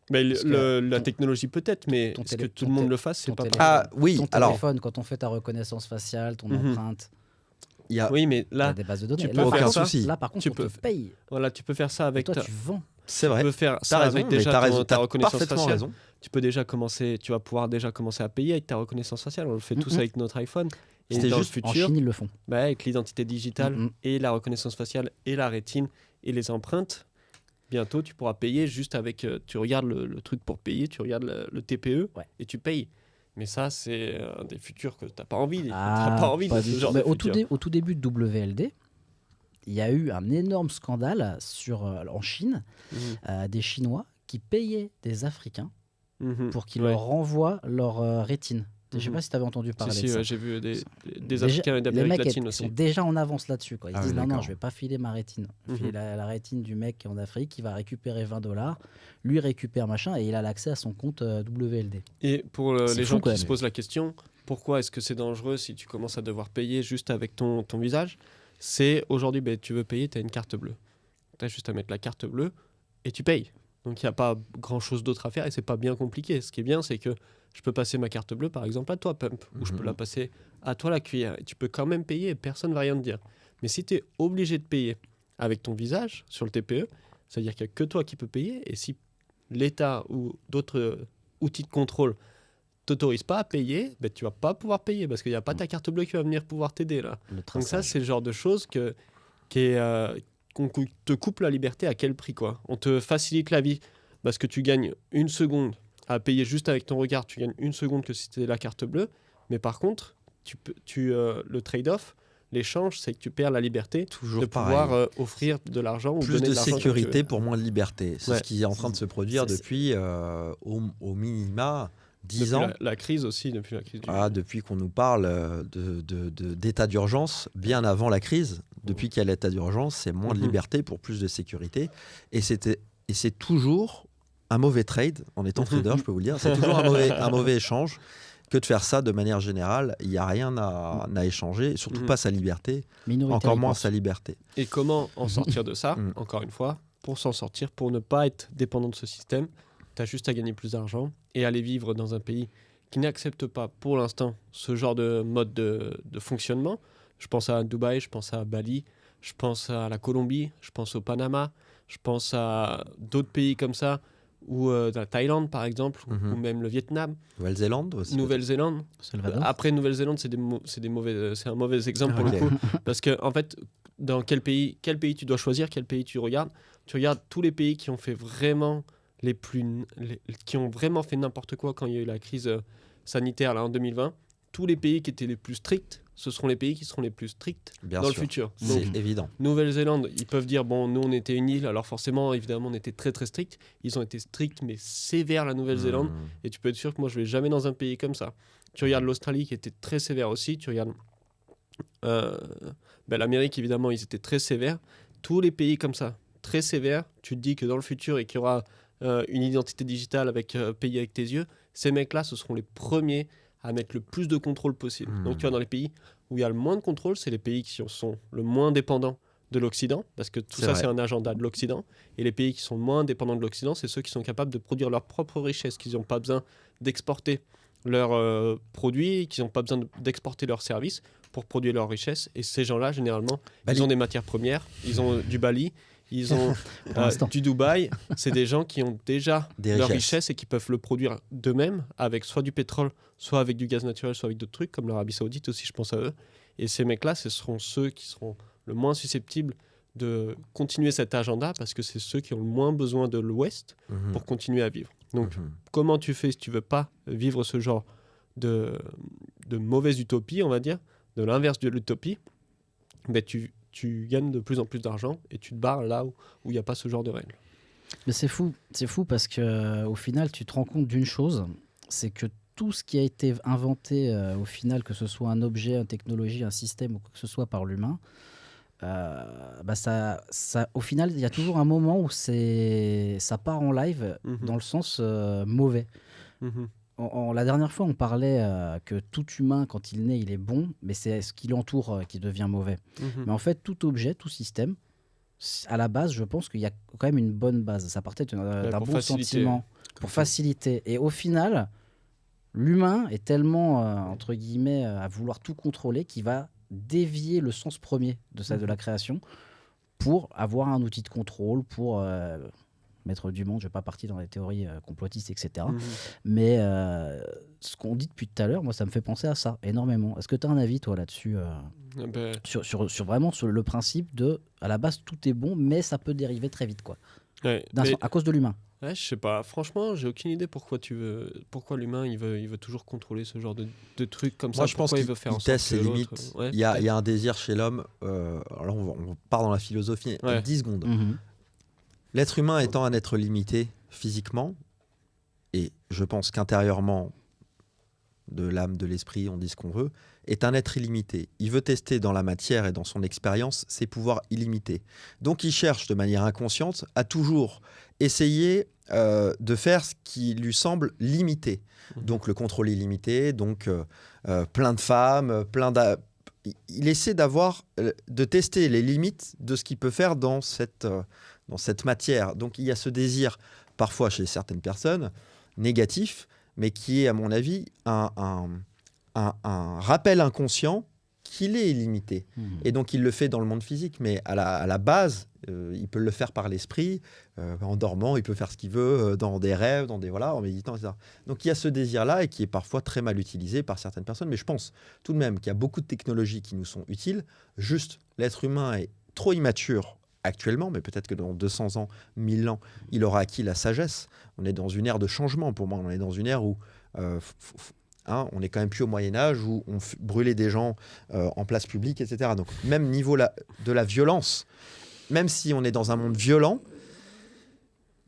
Speaker 1: Mais la technologie peut-être, mais est-ce que tout le monde le fasse, c'est pas
Speaker 2: oui,
Speaker 3: ton téléphone, quand on fait ta reconnaissance faciale, ton empreinte.
Speaker 1: Oui, mais là,
Speaker 3: il y a des bases de données.
Speaker 1: Tu peux faire ça.
Speaker 3: Là, par contre, on te paye.
Speaker 1: Voilà, tu peux faire ça avec.
Speaker 3: Et toi, tu vends.
Speaker 2: C'est vrai.
Speaker 1: Tu peux faire ça avec déjà ta reconnaissance faciale.
Speaker 2: Raison.
Speaker 1: Tu vas pouvoir déjà commencer à payer avec ta reconnaissance faciale. On le fait tous avec notre iPhone. Et
Speaker 2: C'était
Speaker 1: dans
Speaker 2: juste
Speaker 1: le futur,
Speaker 3: en Chine, ils le font.
Speaker 1: Avec l'identité digitale et la reconnaissance faciale et la rétine et les empreintes. Bientôt, tu pourras payer juste avec... tu regardes le truc pour payer, tu regardes le TPE et tu payes. Mais ça, c'est un des futurs que tu n'as pas envie. Tu n'as pas envie de ce genre de futur.
Speaker 3: Au tout début de WLD, il y a eu un énorme scandale en Chine, des Chinois qui payaient des Africains pour qu'ils leur renvoient leur rétine. Je ne sais pas si tu avais entendu parler de ça.
Speaker 1: J'ai vu des Africains et d'Amérique latine aussi.
Speaker 3: Ils sont déjà en avance là-dessus. Ils disent non, je ne vais pas filer ma rétine. Filer la rétine du mec en Afrique, il va récupérer $20. Lui récupère machin et il a l'accès à son compte WLD.
Speaker 1: Et pour les gens qui se posent la question, pourquoi est-ce que c'est dangereux si tu commences à devoir payer juste avec ton visage? C'est aujourd'hui, tu veux payer, tu as une carte bleue. Tu as juste à mettre la carte bleue et tu payes. Donc il n'y a pas grand-chose d'autre à faire et c'est pas bien compliqué. Ce qui est bien, c'est que je peux passer ma carte bleue, par exemple, à toi, Pump, ou je peux la passer à toi, la cuillère. Et tu peux quand même payer et personne ne va rien te dire. Mais si tu es obligé de payer avec ton visage sur le TPE, ça veut dire qu'il n'y a que toi qui peux payer. Et si l'État ou d'autres outils de contrôle t'autorisent pas à payer, tu vas pas pouvoir payer parce qu'il n'y a pas ta carte bleue qui va venir pouvoir t'aider là. Donc ça, c'est le genre de choses qu'on te coupe la liberté à quel prix, quoi. On te facilite la vie parce que tu gagnes 1 seconde à payer juste avec ton regard, tu gagnes 1 seconde que si c'était la carte bleue. Mais par contre, le trade-off, l'échange, c'est que tu perds la liberté de pouvoir offrir de l'argent ou
Speaker 2: plus
Speaker 1: donner
Speaker 2: de
Speaker 1: l'argent
Speaker 2: sécurité pour moins de liberté. C'est ce qui est en train de se produire depuis au minima 10 ans.
Speaker 1: La crise aussi, depuis la crise.
Speaker 2: Depuis qu'on nous parle d'état d'urgence, bien avant la crise, depuis qu'il y a l'état d'urgence, c'est moins de liberté pour plus de sécurité. Et c'est toujours un mauvais trade, en étant trader, je peux vous le dire. C'est toujours un mauvais échange que de faire ça de manière générale. Il n'y a rien à échanger, surtout pas sa liberté, encore moins sa liberté.
Speaker 1: Et comment en sortir de ça, encore une fois, pour s'en sortir, pour ne pas être dépendant de ce système, tu as juste à gagner plus d'argent et aller vivre dans un pays qui n'accepte pas pour l'instant ce genre de mode de fonctionnement. Je pense à Dubaï, je pense à Bali, je pense à la Colombie, je pense au Panama, je pense à d'autres pays comme ça, ou la Thaïlande par exemple, ou même le Vietnam.
Speaker 2: Nouvelle-Zélande aussi.
Speaker 1: Nouvelle-Zélande.
Speaker 3: Salvador.
Speaker 1: Après Nouvelle-Zélande, c'est un mauvais exemple pour le coup, parce que en fait, dans quel pays tu dois choisir, quel pays tu regardes tous les pays qui ont fait vraiment qui ont vraiment fait n'importe quoi quand il y a eu la crise sanitaire là en 2020. Tous les pays qui étaient les plus stricts, ce seront les pays qui seront les plus stricts
Speaker 2: Bien
Speaker 1: dans
Speaker 2: sûr.
Speaker 1: le futur.
Speaker 2: C'est
Speaker 1: Donc,
Speaker 2: évident.
Speaker 1: Nouvelle-Zélande, ils peuvent dire bon, nous on était une île, alors forcément, évidemment, on était très très stricts. Ils ont été stricts mais sévères la Nouvelle-Zélande. Et tu peux être sûr que moi je vais jamais dans un pays comme ça. Tu regardes l'Australie qui était très sévère aussi. Tu regardes l'Amérique évidemment, ils étaient très sévères. Tous les pays comme ça, très sévères. Tu te dis que dans le futur et qu'il y aura une identité digitale payée avec tes yeux, ces mecs-là, ce seront les premiers à mettre le plus de contrôle possible. Donc tu vois, dans les pays où il y a le moins de contrôle, c'est les pays qui sont le moins dépendants de l'Occident, parce que tout ça, c'est un agenda de l'Occident. Et les pays qui sont moins dépendants de l'Occident, c'est ceux qui sont capables de produire leur propre richesse, qu'ils n'ont pas besoin d'exporter leurs produits, qu'ils n'ont pas besoin d'exporter leurs services pour produire leur richesse. Et ces gens-là, généralement, ils ont des matières premières, ils ont du Bali, ils ont du Dubaï. C'est des gens qui ont déjà leur richesse et qui peuvent le produire d'eux-mêmes avec soit du pétrole, soit avec du gaz naturel, soit avec d'autres trucs, comme l'Arabie Saoudite aussi, je pense à eux. Et ces mecs-là, ce seront ceux qui seront le moins susceptibles de continuer cet agenda parce que c'est ceux qui ont le moins besoin de l'Ouest pour continuer à vivre. Donc, comment tu fais si tu veux pas vivre ce genre de mauvaise utopie, on va dire, de l'inverse de l'utopie, ben tu gagnes de plus en plus d'argent et tu te barres là où il n'y a pas ce genre de règles.
Speaker 3: Mais c'est fou parce que au final, tu te rends compte d'une chose, c'est que tout ce qui a été inventé au final, que ce soit un objet, une technologie, un système ou quoi que ce soit par l'humain, ça, au final, il y a toujours un moment où ça part en live dans le sens mauvais. La dernière fois, on parlait que tout humain, quand il naît, il est bon, mais c'est ce qui l'entoure qui devient mauvais. Mais en fait, tout objet, tout système, à la base, je pense qu'il y a quand même une bonne base. Ça partait d'un bon sentiment pour faciliter. Et au final, l'humain est tellement, entre guillemets, à vouloir tout contrôler qu'il va dévier le sens premier de la création pour avoir un outil de contrôle, pour mettre du monde. Je ne vais pas partir dans les théories complotistes, etc. Mais ce qu'on dit depuis tout à l'heure, moi, ça me fait penser à ça énormément. Est-ce que tu as un avis, toi, là-dessus sur vraiment sur le principe de, à la base, tout est bon, mais ça peut dériver très vite, quoi. À cause de l'humain.
Speaker 1: Ouais, je sais pas. Franchement, j'ai aucune idée pourquoi l'humain il veut toujours contrôler ce genre de trucs comme ça.
Speaker 2: Moi, je pense qu'il teste ses limites. Il y a un désir chez l'homme. Alors, on part dans la philosophie. 10 secondes. L'être humain étant un être limité physiquement, et je pense qu'intérieurement, de l'âme, de l'esprit, on dit ce qu'on veut, est un être illimité. Il veut tester dans la matière et dans son expérience ses pouvoirs illimités. Donc il cherche de manière inconsciente à toujours essayer de faire ce qui lui semble limité. Donc le contrôle illimité, donc plein de femmes, il essaie de tester les limites de ce qu'il peut faire dans cette matière. Donc il y a ce désir, parfois chez certaines personnes, négatif, mais qui est, à mon avis, un rappel inconscient qu'il est illimité. Et donc, il le fait dans le monde physique, mais à la base, il peut le faire par l'esprit, en dormant, il peut faire ce qu'il veut, dans des rêves, en méditant, etc. Donc, il y a ce désir-là, et qui est parfois très mal utilisé par certaines personnes. Mais je pense tout de même qu'il y a beaucoup de technologies qui nous sont utiles. Juste, l'être humain est trop immature actuellement, mais peut-être que dans 200 ans, 1000 ans, il aura acquis la sagesse. On est dans une ère de changement, pour moi. On est dans une ère où on n'est quand même plus au Moyen-Âge, où on brûlait des gens en place publique, etc. Donc, même niveau de la violence, même si on est dans un monde violent,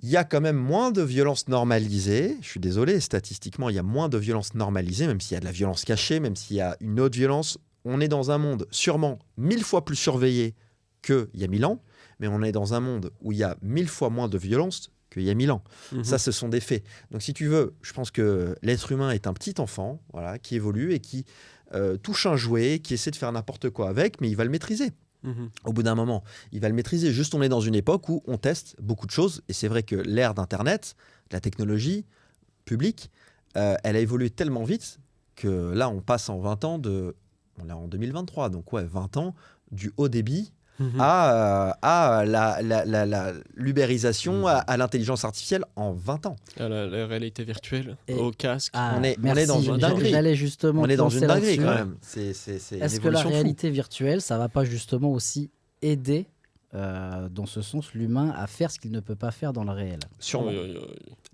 Speaker 2: il y a quand même moins de violence normalisée. Je suis désolé, statistiquement, il y a moins de violence normalisée, même s'il y a de la violence cachée, même s'il y a une autre violence. On est dans un monde sûrement 1000 fois plus surveillé qu'il y a 1000 ans, mais on est dans un monde où il y a 1000 fois moins de violence qu'il y a 1000 ans. Ça, ce sont des faits. Donc, si tu veux, je pense que l'être humain est un petit enfant, voilà, qui évolue et qui touche un jouet, qui essaie de faire n'importe quoi avec, mais il va le maîtriser. Au bout d'un moment, il va le maîtriser. Juste, on est dans une époque où on teste beaucoup de choses. Et c'est vrai que l'ère d'Internet, de la technologie publique, elle a évolué tellement vite que là, on passe en 20 ans on est en 2023, donc 20 ans du haut débit à l'ubérisation, à l'intelligence artificielle en 20 ans.
Speaker 1: À la réalité virtuelle, au casque.
Speaker 2: On est dans une dinguerie.
Speaker 3: J'allais justement
Speaker 2: On est dans une dinguerie quand
Speaker 3: là-dessus.
Speaker 2: même. C'est
Speaker 3: Est-ce que la réalité virtuelle, ça va pas justement aussi aider dans ce sens l'humain à faire ce qu'il ne peut pas faire dans le réel?
Speaker 2: Sûrement.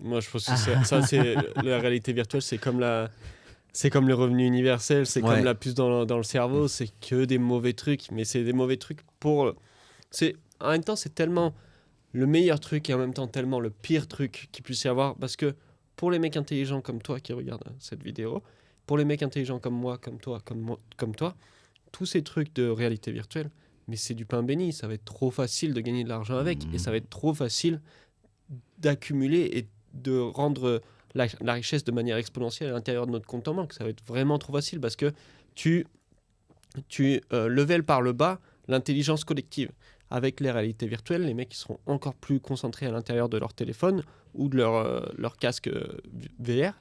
Speaker 1: Moi, je pense que ça, c'est la réalité virtuelle, c'est comme le revenu universel, c'est comme la puce dans le cerveau, c'est que des mauvais trucs, mais c'est des mauvais trucs en même temps, c'est tellement le meilleur truc et en même temps tellement le pire truc qu'il puisse y avoir, parce que pour les mecs intelligents comme toi qui regardent cette vidéo, pour les mecs intelligents comme moi, comme toi, comme toi, tous ces trucs de réalité virtuelle, mais c'est du pain béni, ça va être trop facile de gagner de l'argent avec, et ça va être trop facile d'accumuler et de rendre la richesse de manière exponentielle à l'intérieur de notre compte en banque. Ça va être vraiment trop facile parce que tu level par le bas l'intelligence collective. Avec les réalités virtuelles, les mecs ils seront encore plus concentrés à l'intérieur de leur téléphone ou de leur casque VR,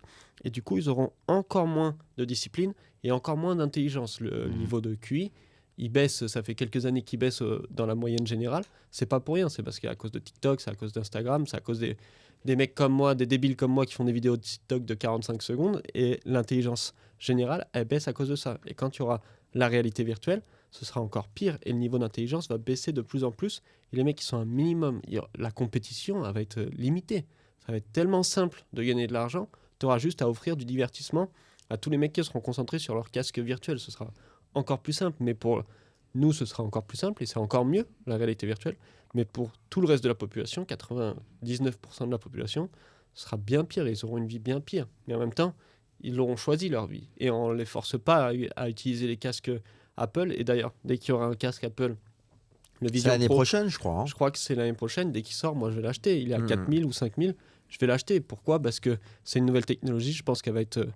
Speaker 1: et du coup ils auront encore moins de discipline et encore moins d'intelligence. Le niveau de QI, il baisse, ça fait quelques années qu'il baisse dans la moyenne générale. C'est pas pour rien, c'est parce qu'à cause de TikTok, c'est à cause d'Instagram, c'est à cause des mecs comme moi, des débiles comme moi qui font des vidéos de TikTok de 45 secondes, et l'intelligence générale, elle baisse à cause de ça. Et quand tu auras la réalité virtuelle, ce sera encore pire, et le niveau d'intelligence va baisser de plus en plus, et les mecs qui sont un minimum, la compétition elle va être limitée. Ça va être tellement simple de gagner de l'argent, tu auras juste à offrir du divertissement à tous les mecs qui seront concentrés sur leur casque virtuel. Ce sera encore plus simple, mais pour nous, ce sera encore plus simple, et c'est encore mieux, la réalité virtuelle. Mais pour tout le reste de la population, 99% de la population, ce sera bien pire. Ils auront une vie bien pire. Mais en même temps, ils l'auront choisi leur vie. Et on ne les force pas à utiliser les casques Apple. Et d'ailleurs, dès qu'il y aura un casque Apple, le Vision
Speaker 2: Pro, l'année
Speaker 1: Pro,
Speaker 2: prochaine, je crois.
Speaker 1: Je crois que c'est l'année prochaine. Dès qu'il sort, moi, je vais l'acheter. Il est à 4000 ou 5000. Je vais l'acheter. Pourquoi ? Parce que c'est une nouvelle technologie. Je pense qu'elle va être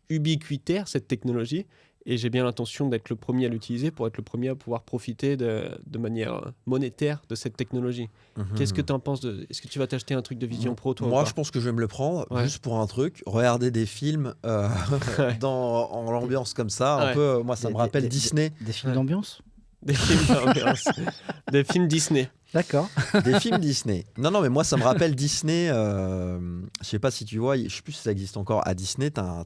Speaker 1: ubiquitaire, cette technologie. Et j'ai bien l'intention d'être le premier à l'utiliser pour être le premier à pouvoir profiter de manière monétaire de cette technologie. Qu'est-ce que tu en penses Est-ce que tu vas t'acheter un truc de Vision Pro, toi?
Speaker 2: Moi, je pense que je vais me le prendre juste pour un truc. Regarder des films en l'ambiance comme ça. Un peu, moi, ça me rappelle Disney.
Speaker 3: Des films d'ambiance?
Speaker 1: Des films d'ambiance. Des films Disney.
Speaker 3: D'accord.
Speaker 2: Des films Disney. Non, mais moi, ça me rappelle Disney. Je sais pas si tu vois, je sais plus si ça existe encore. À Disney, t'as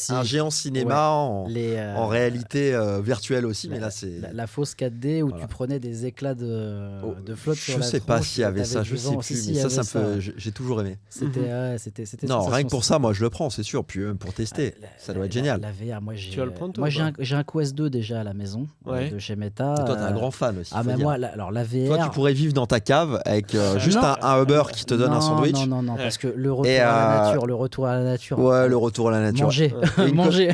Speaker 2: un géant cinéma en réalité virtuelle aussi. Mais là, c'est
Speaker 3: la fausse 4D où tu prenais des éclats de flotte sur la
Speaker 2: Je sais pas s'il y avait ça, je sais plus. Mais ça j'ai toujours non, rien que pour ça, moi, je le prends, c'est sûr. Puis même pour tester, ça doit être génial.
Speaker 3: La VR, moi,
Speaker 1: tu vas le prendre, toi,
Speaker 3: j'ai un Quest 2 déjà à la maison de chez Meta.
Speaker 2: Toi, t'es un grand fan aussi.
Speaker 3: Ah, mais moi, alors la VR.
Speaker 2: Toi, tu pourrais vivre dans ta cave avec juste un Uber qui te donne un sandwich.
Speaker 3: Non, parce que le retour à la nature.
Speaker 2: Ouais, le retour à la nature.
Speaker 3: Manger.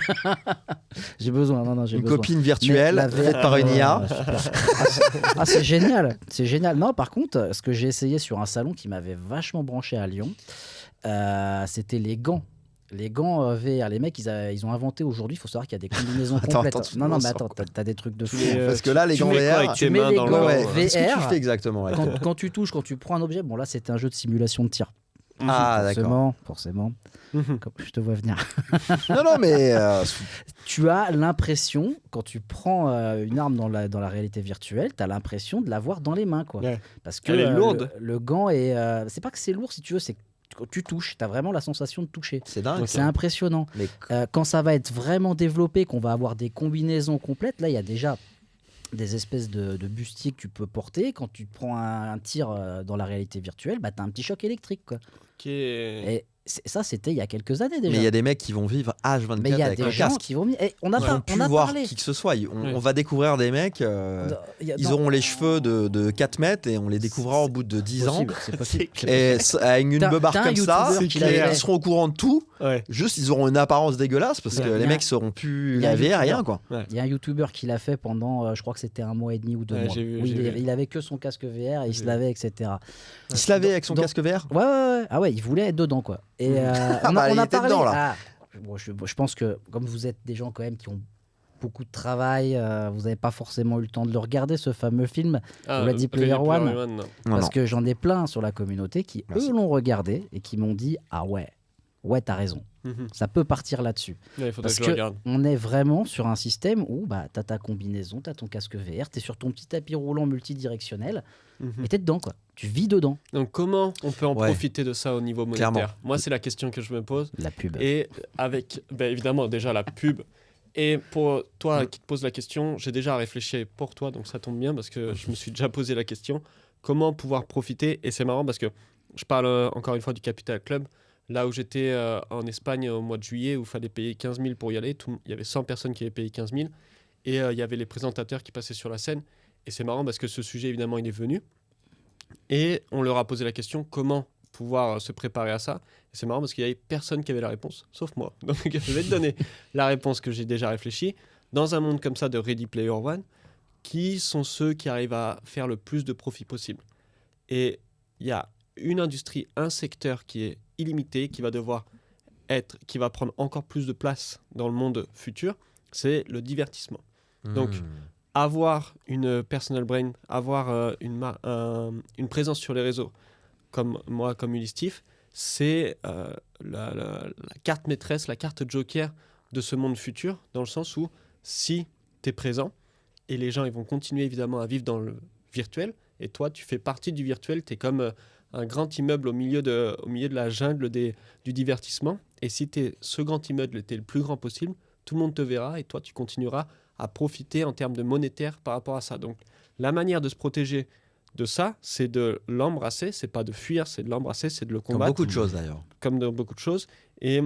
Speaker 3: J'ai besoin.
Speaker 2: Une copine virtuelle faite par une IA.
Speaker 3: C'est génial. C'est génial. Non, par contre, ce que j'ai essayé sur un salon qui m'avait vachement branché à Lyon, c'était les gants. Les gants VR, les mecs, ils ont inventé aujourd'hui, il faut savoir qu'il y a des combinaisons complètes. Non, mais attends, t'as des trucs de fou.
Speaker 2: Parce que là, les gants VR,
Speaker 3: tu mets les gants VR.
Speaker 2: Qu'est-ce que tu fais exactement
Speaker 3: quand tu touches, quand tu prends un objet, bon là, c'était un jeu de simulation de tir.
Speaker 2: Ah, d'accord.
Speaker 3: Forcément. Je te vois venir.
Speaker 2: Non, mais...
Speaker 3: Tu as l'impression, quand tu prends une arme dans la réalité virtuelle, tu as l'impression de l'avoir dans les mains, quoi.
Speaker 1: Ouais.
Speaker 3: Parce que
Speaker 1: elle est lourde.
Speaker 3: Le gant est... c'est pas que c'est lourd, si tu veux, c'est quand tu touches, tu as vraiment la sensation de toucher.
Speaker 2: C'est dingue.
Speaker 3: C'est impressionnant. Mais... quand ça va être vraiment développé, qu'on va avoir des combinaisons complètes, là, il y a déjà des espèces de bustiers que tu peux porter. Quand tu prends un tir dans la réalité virtuelle, bah, tu as un petit choc électrique, quoi. Et ça, c'était il y a quelques années déjà.
Speaker 2: Mais il y a des mecs qui vont vivre H24
Speaker 3: mais il y a
Speaker 2: avec
Speaker 3: des
Speaker 2: un
Speaker 3: gens
Speaker 2: casque.
Speaker 3: qui vont... on a
Speaker 2: voir
Speaker 3: parlé.
Speaker 2: qui que ce soit. On va découvrir des mecs, ils auront les cheveux de 4 mètres et on les découvrira au bout de 10 ans.
Speaker 3: C'est possible.
Speaker 2: Et avec une beubare comme ça, ils seront au courant de tout.
Speaker 1: Ouais.
Speaker 2: Juste, ils auront une apparence dégueulasse parce que les mecs sauront plus la VR, rien, quoi.
Speaker 3: Il y a un youtubeur qui l'a fait pendant, je crois que c'était 1 mois et demi ou 2 mois. Il avait que son casque VR et il se lavait, etc.
Speaker 2: Il se lavait avec son casque VR.
Speaker 3: Ouais. Ah ouais, il voulait être dedans, quoi. Et on a parlé. Dedans, là. Je pense que comme vous êtes des gens quand même qui ont beaucoup de travail, vous n'avez pas forcément eu le temps de le regarder, ce fameux film, Ready Player One. Parce que j'en ai plein sur la communauté qui, eux, l'ont regardé et qui m'ont dit « Ah ouais, ouais, t'as raison. Ça peut partir là-dessus.
Speaker 1: Ouais, il faudrait
Speaker 3: Parce
Speaker 1: que je le regarde.
Speaker 3: qu'on est vraiment sur un système où t'as ta combinaison, t'as ton casque VR, t'es sur ton petit tapis roulant multidirectionnel et t'es dedans, quoi. Tu vis dedans.
Speaker 1: Donc comment on peut en
Speaker 2: Ouais.
Speaker 1: profiter de ça au niveau monétaire?
Speaker 2: Clairement.
Speaker 1: Moi, c'est la question que je me pose.
Speaker 3: La pub.
Speaker 1: Et avec, évidemment, déjà la pub. Et pour toi qui te pose la question, j'ai déjà réfléchi pour toi, donc ça tombe bien parce que je me suis déjà posé la question. Comment pouvoir profiter? Et c'est marrant parce que je parle encore une fois du Capital Club. Là où j'étais en Espagne au mois de juillet, où il fallait payer 15 000 pour y aller, il y avait 100 personnes qui avaient payé 15 000. Et il y avait les présentateurs qui passaient sur la scène. Et c'est marrant parce que ce sujet, évidemment, il est venu. Et on leur a posé la question, comment pouvoir se préparer à ça? Et c'est marrant parce qu'il n'y avait personne qui avait la réponse, sauf moi. Donc je vais te donner la réponse que j'ai déjà réfléchie. Dans un monde comme ça de Ready Player One, qui sont ceux qui arrivent à faire le plus de profit possible? Et il y a une industrie, un secteur qui est illimité, qui va prendre encore plus de place dans le monde futur, c'est le divertissement. Donc, avoir une personal brain, avoir une présence sur les réseaux, comme moi, comme Ulistif, c'est la carte maîtresse, la carte joker de ce monde futur, dans le sens où si tu es présent, et les gens ils vont continuer évidemment à vivre dans le virtuel, et toi tu fais partie du virtuel, tu es comme un grand immeuble au milieu de la jungle du divertissement, et si ce grand immeuble était le plus grand possible, tout le monde te verra, et toi tu continueras à profiter en termes de monétaire par rapport à ça. Donc la manière de se protéger de ça, c'est de l'embrasser, c'est pas de fuir, c'est de l'embrasser, c'est de le combattre.
Speaker 2: Comme beaucoup de choses d'ailleurs.
Speaker 1: Comme dans beaucoup de choses. Et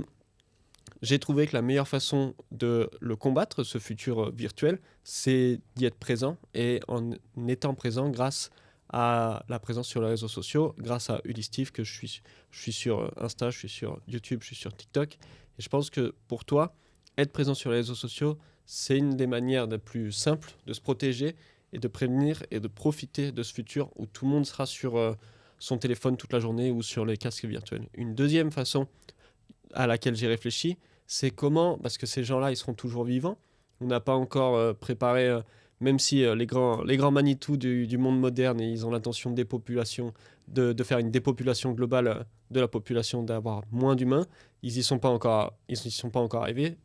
Speaker 1: j'ai trouvé que la meilleure façon de le combattre, ce futur virtuel, c'est d'y être présent. Et en étant présent grâce à la présence sur les réseaux sociaux, grâce à Ulistif, que je suis sur Insta, je suis sur YouTube, je suis sur TikTok. Et je pense que pour toi, être présent sur les réseaux sociaux, c'est une des manières les plus simples de se protéger et de prévenir et de profiter de ce futur où tout le monde sera sur son téléphone toute la journée ou sur les casques virtuels. Une deuxième façon à laquelle j'ai réfléchi, c'est comment, parce que ces gens-là, ils seront toujours vivants. On n'a pas encore préparé, même si les grands Manitou du monde moderne, ils ont l'intention de dépopulation, de faire une dépopulation globale de la population, d'avoir moins d'humains. Ils y sont pas encore arrivés.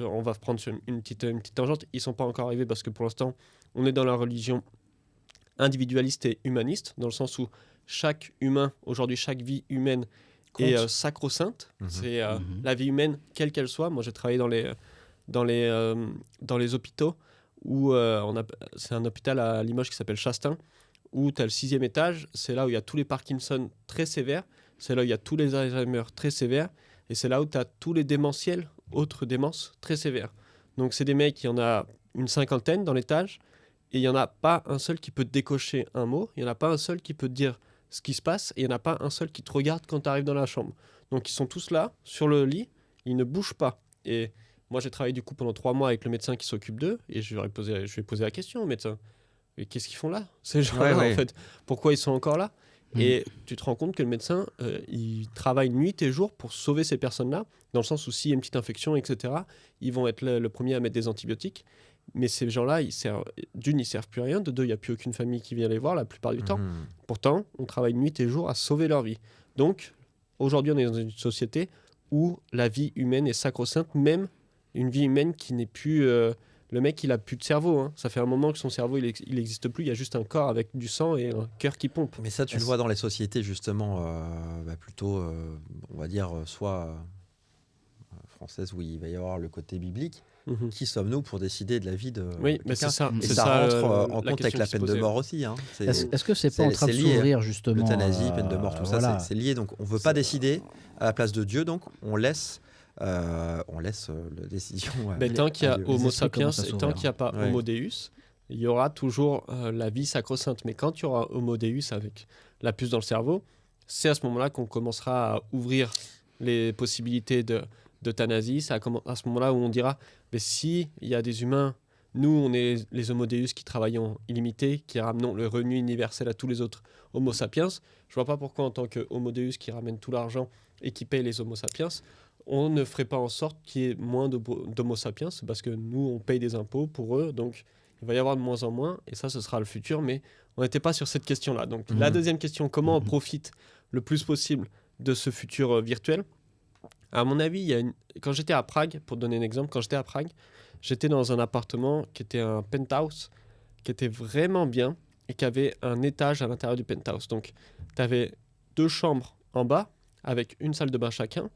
Speaker 1: On va prendre une petite tangente. Ils sont pas encore arrivés parce que pour l'instant, on est dans la religion individualiste et humaniste, dans le sens où chaque humain, aujourd'hui, chaque vie humaine est sacro-sainte. C'est la vie humaine, quelle qu'elle soit. Moi, j'ai travaillé dans les hôpitaux où c'est un hôpital à Limoges qui s'appelle Chastin, où tu as le 6e étage. C'est là où il y a tous les Parkinson très sévères. C'est là où il y a tous les Alzheimer très sévères. Et c'est là où tu as tous les démentiels, autres démences, très sévères. Donc, c'est des mecs, il y en a une 50aine dans l'étage. Et il n'y en a pas un seul qui peut te décocher un mot. Il n'y en a pas un seul qui peut te dire ce qui se passe. Et il n'y en a pas un seul qui te regarde quand tu arrives dans la chambre. Donc, ils sont tous là, sur le lit. Ils ne bougent pas. Et moi, j'ai travaillé du coup pendant 3 mois avec le médecin qui s'occupe d'eux. Et je vais poser la question au médecin. Et qu'est-ce qu'ils font là, ces gens-là, en fait? Pourquoi ils sont encore là? Et tu te rends compte que le médecin, il travaille nuit et jour pour sauver ces personnes-là, dans le sens où s'il y a une petite infection, etc., ils vont être le premier à mettre des antibiotiques. Mais ces gens-là, d'une, ils servent plus à rien. De deux, il n'y a plus aucune famille qui vient les voir la plupart du temps. Pourtant, on travaille nuit et jour à sauver leur vie. Donc, aujourd'hui, on est dans une société où la vie humaine est sacro-sainte, même une vie humaine qui n'est plus... le mec, il a plus de cerveau. Hein. Ça fait un moment que son cerveau, il n'existe plus. Il y a juste un corps avec du sang et un cœur qui pompe.
Speaker 2: Mais ça, tu le vois dans les sociétés, justement, plutôt, on va dire, soit françaises, où il va y avoir le côté biblique. Qui sommes-nous pour décider de la vie de
Speaker 1: oui, mais c'est ça.
Speaker 2: Et ça rentre en compte avec la peine de mort aussi. Hein.
Speaker 3: Est-ce que c'est pas en train de s'ouvrir, justement
Speaker 2: l'euthanasie, peine de mort, tout ça, c'est lié. Donc, on ne veut pas décider à la place de Dieu, donc on laisse la décision.
Speaker 1: Mais tant qu'il y a Homo sapiens et tant qu'il n'y a pas Homo Deus, il y aura toujours la vie sacro-sainte. Mais quand il y aura Homo Deus avec la puce dans le cerveau, c'est à ce moment-là qu'on commencera à ouvrir les possibilités d'euthanasie. C'est à ce moment-là où on dira, mais si il y a des humains, nous on est les Homo Deus qui travaillons illimité, qui ramenons le revenu universel à tous les autres Homo sapiens, je vois pas pourquoi en tant que Homo Deus qui ramène tout l'argent et qui paye les Homo sapiens, on ne ferait pas en sorte qu'il y ait moins d'Homo sapiens, parce que nous, on paye des impôts pour eux, donc il va y avoir de moins en moins, et ça, ce sera le futur, mais on n'était pas sur cette question-là. Donc la deuxième question, comment on profite le plus possible de ce futur virtuel? À mon avis, quand j'étais à Prague, pour te donner un exemple, j'étais dans un appartement qui était un penthouse, qui était vraiment bien et qui avait un étage à l'intérieur du penthouse. Donc, tu avais 2 chambres en bas avec une salle de bain chacun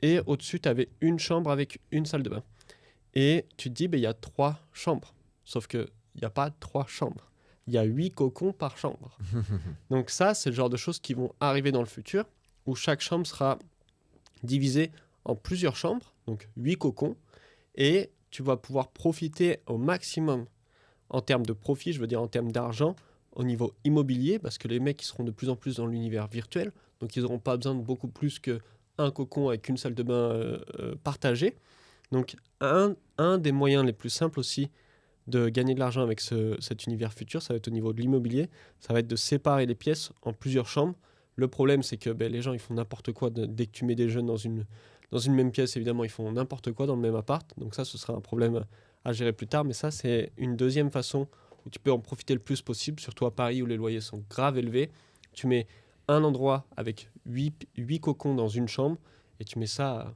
Speaker 1: et au-dessus, tu avais une chambre avec une salle de bain. Et tu te dis, il y a 3 chambres. Sauf qu'il n'y a pas 3 chambres. Il y a 8 cocons par chambre. Donc ça, c'est le genre de choses qui vont arriver dans le futur, où chaque chambre sera divisée en plusieurs chambres, donc 8 cocons, et tu vas pouvoir profiter au maximum en termes de profit, je veux dire en termes d'argent, au niveau immobilier, parce que les mecs ils seront de plus en plus dans l'univers virtuel, donc ils n'auront pas besoin de beaucoup plus qu'un cocon avec une salle de bain partagée. Donc un des moyens les plus simples aussi de gagner de l'argent avec cet univers futur, ça va être au niveau de l'immobilier, ça va être de séparer les pièces en plusieurs chambres. Le problème, c'est que les gens ils font n'importe quoi dès que tu mets des jeunes dans une même pièce, évidemment, ils font n'importe quoi dans le même appart. Donc ça, ce sera un problème à gérer plus tard. Mais ça, c'est une deuxième façon où tu peux en profiter le plus possible, surtout à Paris où les loyers sont grave élevés. Tu mets un endroit avec 8 cocons dans une chambre et tu fais ça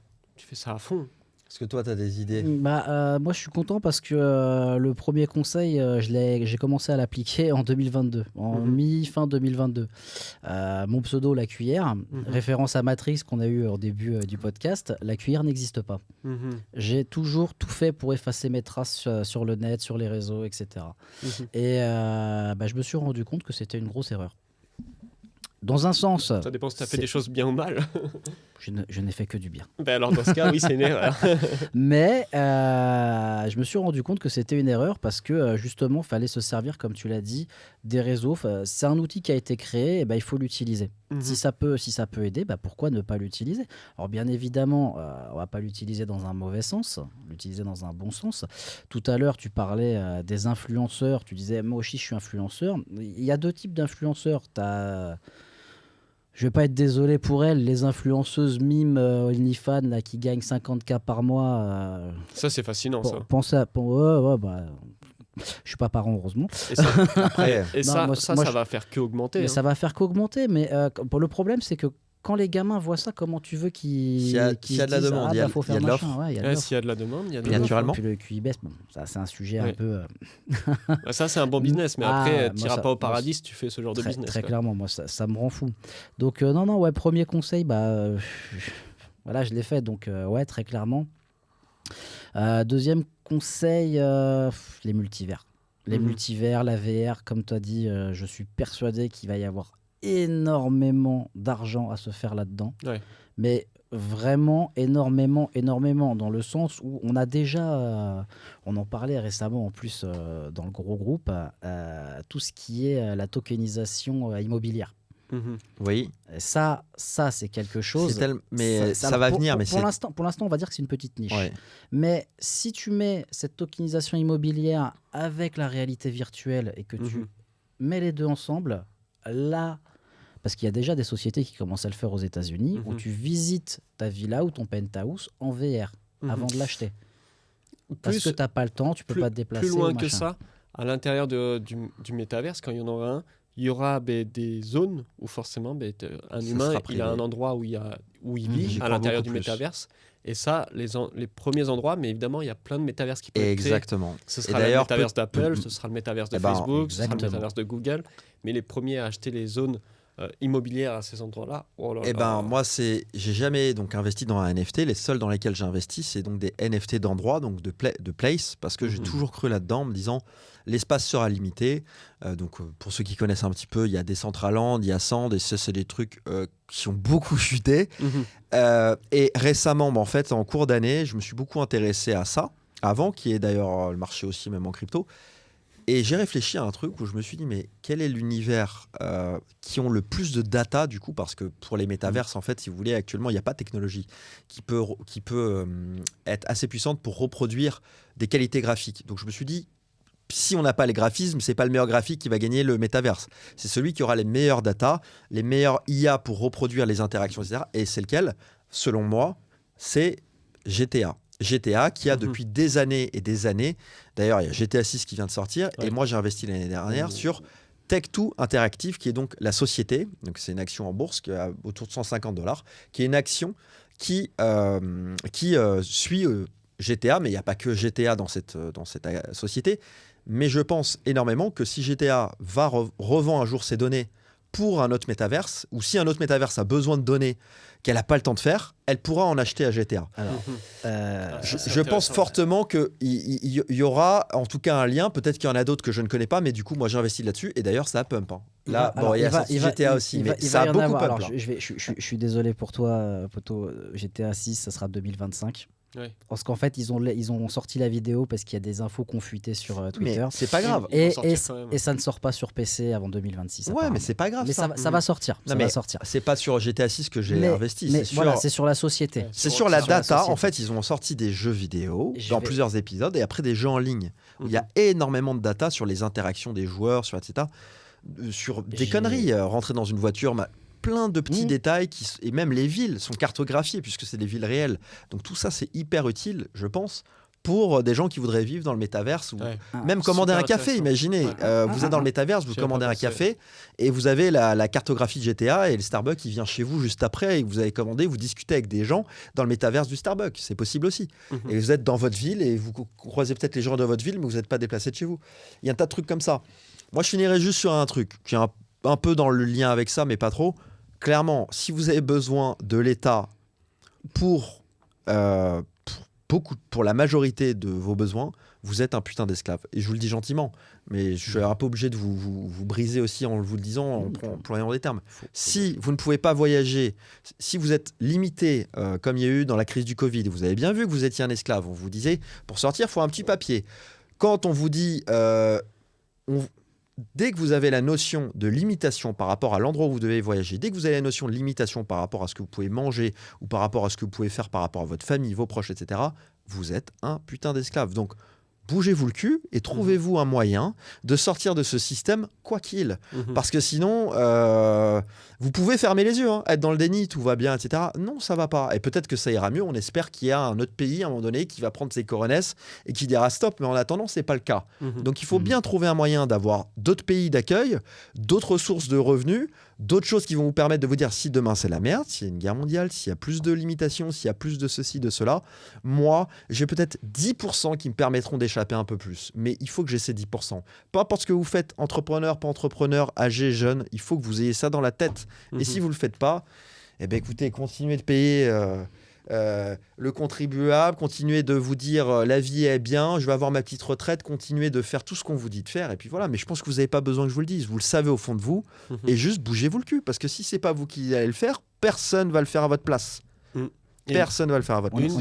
Speaker 1: à fond.
Speaker 2: Est-ce que toi, tu as des idées?
Speaker 3: Moi, je suis content parce que le premier conseil, j'ai commencé à l'appliquer en 2022, mi-fin 2022. Mon pseudo, La Cuillère, référence à Matrix qu'on a eu au début du podcast, La Cuillère n'existe pas. J'ai toujours tout fait pour effacer mes traces sur le net, sur les réseaux, etc. Et je me suis rendu compte que c'était une grosse erreur. Dans un sens...
Speaker 1: Ça dépend si tu as fait des choses bien ou mal.
Speaker 3: Je n'ai fait que du bien.
Speaker 1: Alors dans ce cas, oui, c'est une erreur.
Speaker 3: Mais je me suis rendu compte que c'était une erreur parce que justement, il fallait se servir, comme tu l'as dit, des réseaux. C'est un outil qui a été créé, et il faut l'utiliser. Si ça peut aider, pourquoi ne pas l'utiliser? Alors bien évidemment, on ne va pas l'utiliser dans un mauvais sens, l'utiliser dans un bon sens. Tout à l'heure, tu parlais des influenceurs. Tu disais, moi aussi, je suis influenceur. Il y a 2 types d'influenceurs. Je vais pas être désolé pour elles, les influenceuses mimes OnlyFans là, qui gagnent 50K par mois.
Speaker 1: Ça, c'est fascinant, ça.
Speaker 3: Pensez à... je suis pas parent, heureusement.
Speaker 1: Et ça, après, ça va faire qu'augmenter.
Speaker 3: Mais ça va faire qu'augmenter. Mais le problème, c'est que quand les gamins voient ça, comment tu veux qu'ils...
Speaker 2: S'il y a de la demande, il y a de l'offre.
Speaker 1: S'il y a de la demande, il y a de
Speaker 2: l'offre. Naturellement.
Speaker 3: Puis le QI baisse, ça c'est un sujet un peu...
Speaker 1: Ça c'est un bon business, mais après tu n'iras pas au paradis si tu fais ce genre de business.
Speaker 3: Très clairement, moi ça me rend fou. Donc premier conseil, voilà, je l'ai fait, donc très clairement. Deuxième conseil, les multivers. Les multivers, la VR, comme tu as dit, je suis persuadé qu'il va y avoir énormément d'argent à se faire là-dedans, mais vraiment énormément, dans le sens où on a déjà, on en parlait récemment en plus dans le gros groupe, tout ce qui est la tokenisation immobilière.
Speaker 2: Oui.
Speaker 3: Ça c'est quelque chose.
Speaker 2: Mais ça va venir.
Speaker 3: Pour l'instant, on va dire que c'est une petite niche. Mais si tu mets cette tokenisation immobilière avec la réalité virtuelle et que tu mets les deux ensemble, là, parce qu'il y a déjà des sociétés qui commencent à le faire aux États-Unis, où tu visites ta villa ou ton penthouse en VR avant de l'acheter. Parce que tu n'as pas le temps, tu ne peux pas te déplacer.
Speaker 1: Plus loin que ça, à l'intérieur du métaverse, quand il y en aura un, il y aura des zones où forcément un humain il a un endroit où il vit à l'intérieur du métaverse. Et ça, les premiers endroits, mais évidemment, il y a plein de métaverses qui peuvent être créés.
Speaker 2: Exactement.
Speaker 1: Ce sera le métaverse d'Apple, ce sera le métaverse de Facebook, ce sera le métaverse de Google. Mais les premiers à acheter les zones immobilières à ces endroits-là.
Speaker 2: Moi, j'ai jamais investi dans un NFT. Les seuls dans lesquels j'ai investi, c'est donc des NFT d'endroits, donc de place, parce que j'ai toujours cru là-dedans, en me disant l'espace sera limité. Pour ceux qui connaissent un petit peu, il y a Decentraland, il y a Sand, et ça, c'est des trucs qui ont beaucoup chuté. Et récemment, en cours d'année, je me suis beaucoup intéressé à ça, avant, qui est d'ailleurs le marché aussi, même en crypto. Et j'ai réfléchi à un truc où je me suis dit, mais quel est l'univers qui ont le plus de data, du coup, parce que pour les métaverses, en fait, si vous voulez, actuellement, il n'y a pas de technologie qui peut être assez puissante pour reproduire des qualités graphiques. Donc je me suis dit, si on n'a pas les graphismes, c'est pas le meilleur graphique qui va gagner le métaverse. C'est celui qui aura les meilleures data, les meilleurs IA pour reproduire les interactions, etc. Et c'est lequel, selon moi, c'est GTA. GTA qui a depuis des années et des années, d'ailleurs il y a GTA 6 qui vient de sortir, et moi j'ai investi l'année dernière sur Tech2 Interactive, qui est donc la société, donc c'est une action en bourse qui est autour de $150, qui est une action qui suit GTA, mais il n'y a pas que GTA dans cette société. Mais je pense énormément que si GTA revend un jour ses données pour un autre métaverse, ou si un autre métaverse a besoin de données qu'elle n'a pas le temps de faire, elle pourra en acheter à GTA.
Speaker 3: Alors,
Speaker 2: Je pense fortement qu'il y aura en tout cas un lien, peut-être qu'il y en a d'autres que je ne connais pas, mais du coup moi j'investis là-dessus, et d'ailleurs ça pump. Hein. Là, il y a sorti GTA aussi, mais ça a beaucoup pump.
Speaker 3: Alors, je suis désolé pour toi, Poto, GTA 6, ça sera 2025.
Speaker 1: Ouais.
Speaker 3: Parce qu'en fait, ils ont sorti la vidéo parce qu'il y a des infos qui ont fuité sur Twitter.
Speaker 2: Mais c'est pas grave.
Speaker 3: Et ça ne sort pas sur PC avant 2026.
Speaker 2: Ouais, mais c'est pas grave.
Speaker 3: Mais ça va sortir.
Speaker 2: Non, mais c'est pas sur GTA 6 que j'ai investi.
Speaker 3: Mais c'est sur la société.
Speaker 1: Ouais,
Speaker 2: c'est sur la data. En fait, ils ont sorti des jeux vidéo plusieurs épisodes et après des jeux en ligne où il y a énormément de data sur les interactions des joueurs, sur etc. Sur des conneries. Rentrer dans une voiture. Plein de petits détails et même les villes sont cartographiées puisque c'est des villes réelles. Donc tout ça, c'est hyper utile, je pense, pour des gens qui voudraient vivre dans le métaverse ou même commander un café. Imaginez, vous êtes dans le métaverse, vous commandez un café et vous avez la cartographie de GTA et le Starbucks qui vient chez vous juste après et que vous avez commandé, vous discutez avec des gens dans le métaverse du Starbucks. C'est possible aussi. Et vous êtes dans votre ville et vous croisez peut-être les gens de votre ville, mais vous n'êtes pas déplacé de chez vous. Il y a un tas de trucs comme ça. Moi, je finirais juste sur un truc qui est un peu dans le lien avec ça, mais pas trop. Clairement, si vous avez besoin de l'État pour la majorité de vos besoins, vous êtes un putain d'esclave. Et je vous le dis gentiment, mais je suis un peu obligé de vous briser aussi en vous le disant, en employant des termes. Si vous ne pouvez pas voyager, si vous êtes limité, comme il y a eu dans la crise du Covid, vous avez bien vu que vous étiez un esclave. On vous disait, pour sortir, il faut un petit papier. Quand on vous dit... Dès que vous avez la notion de limitation par rapport à l'endroit où vous devez voyager, dès que vous avez la notion de limitation par rapport à ce que vous pouvez manger ou par rapport à ce que vous pouvez faire par rapport à votre famille, vos proches, etc., vous êtes un putain d'esclave. Donc, bougez-vous le cul et trouvez-vous un moyen de sortir de ce système, quoi qu'il. Parce que sinon, vous pouvez fermer les yeux, être dans le déni, tout va bien, etc. Non, ça va pas. Et peut-être que ça ira mieux. On espère qu'il y a un autre pays, à un moment donné, qui va prendre ses coronesses et qui dira stop. Mais en attendant, c'est pas le cas. Donc, il faut bien trouver un moyen d'avoir d'autres pays d'accueil, d'autres sources de revenus, d'autres choses qui vont vous permettre de vous dire si demain c'est la merde, s'il y a une guerre mondiale, s'il y a plus de limitations, s'il y a plus de ceci, de cela, moi, j'ai peut-être 10% qui me permettront d'échapper un peu plus. Mais il faut que j'ai ces 10%. Peu importe ce que vous faites, entrepreneur, pas entrepreneur, âgé, jeune, il faut que vous ayez ça dans la tête. Et si vous le faites pas, eh ben écoutez, continuez de payer le contribuable, continuez de vous dire la vie est bien, je vais avoir ma petite retraite, continuez de faire tout ce qu'on vous dit de faire. Et puis voilà, mais je pense que vous n'avez pas besoin que je vous le dise. Vous le savez au fond de vous. Et juste bougez-vous le cul. Parce que si c'est pas vous qui allez le faire, personne va le faire à votre place. Personne va le faire à votre place.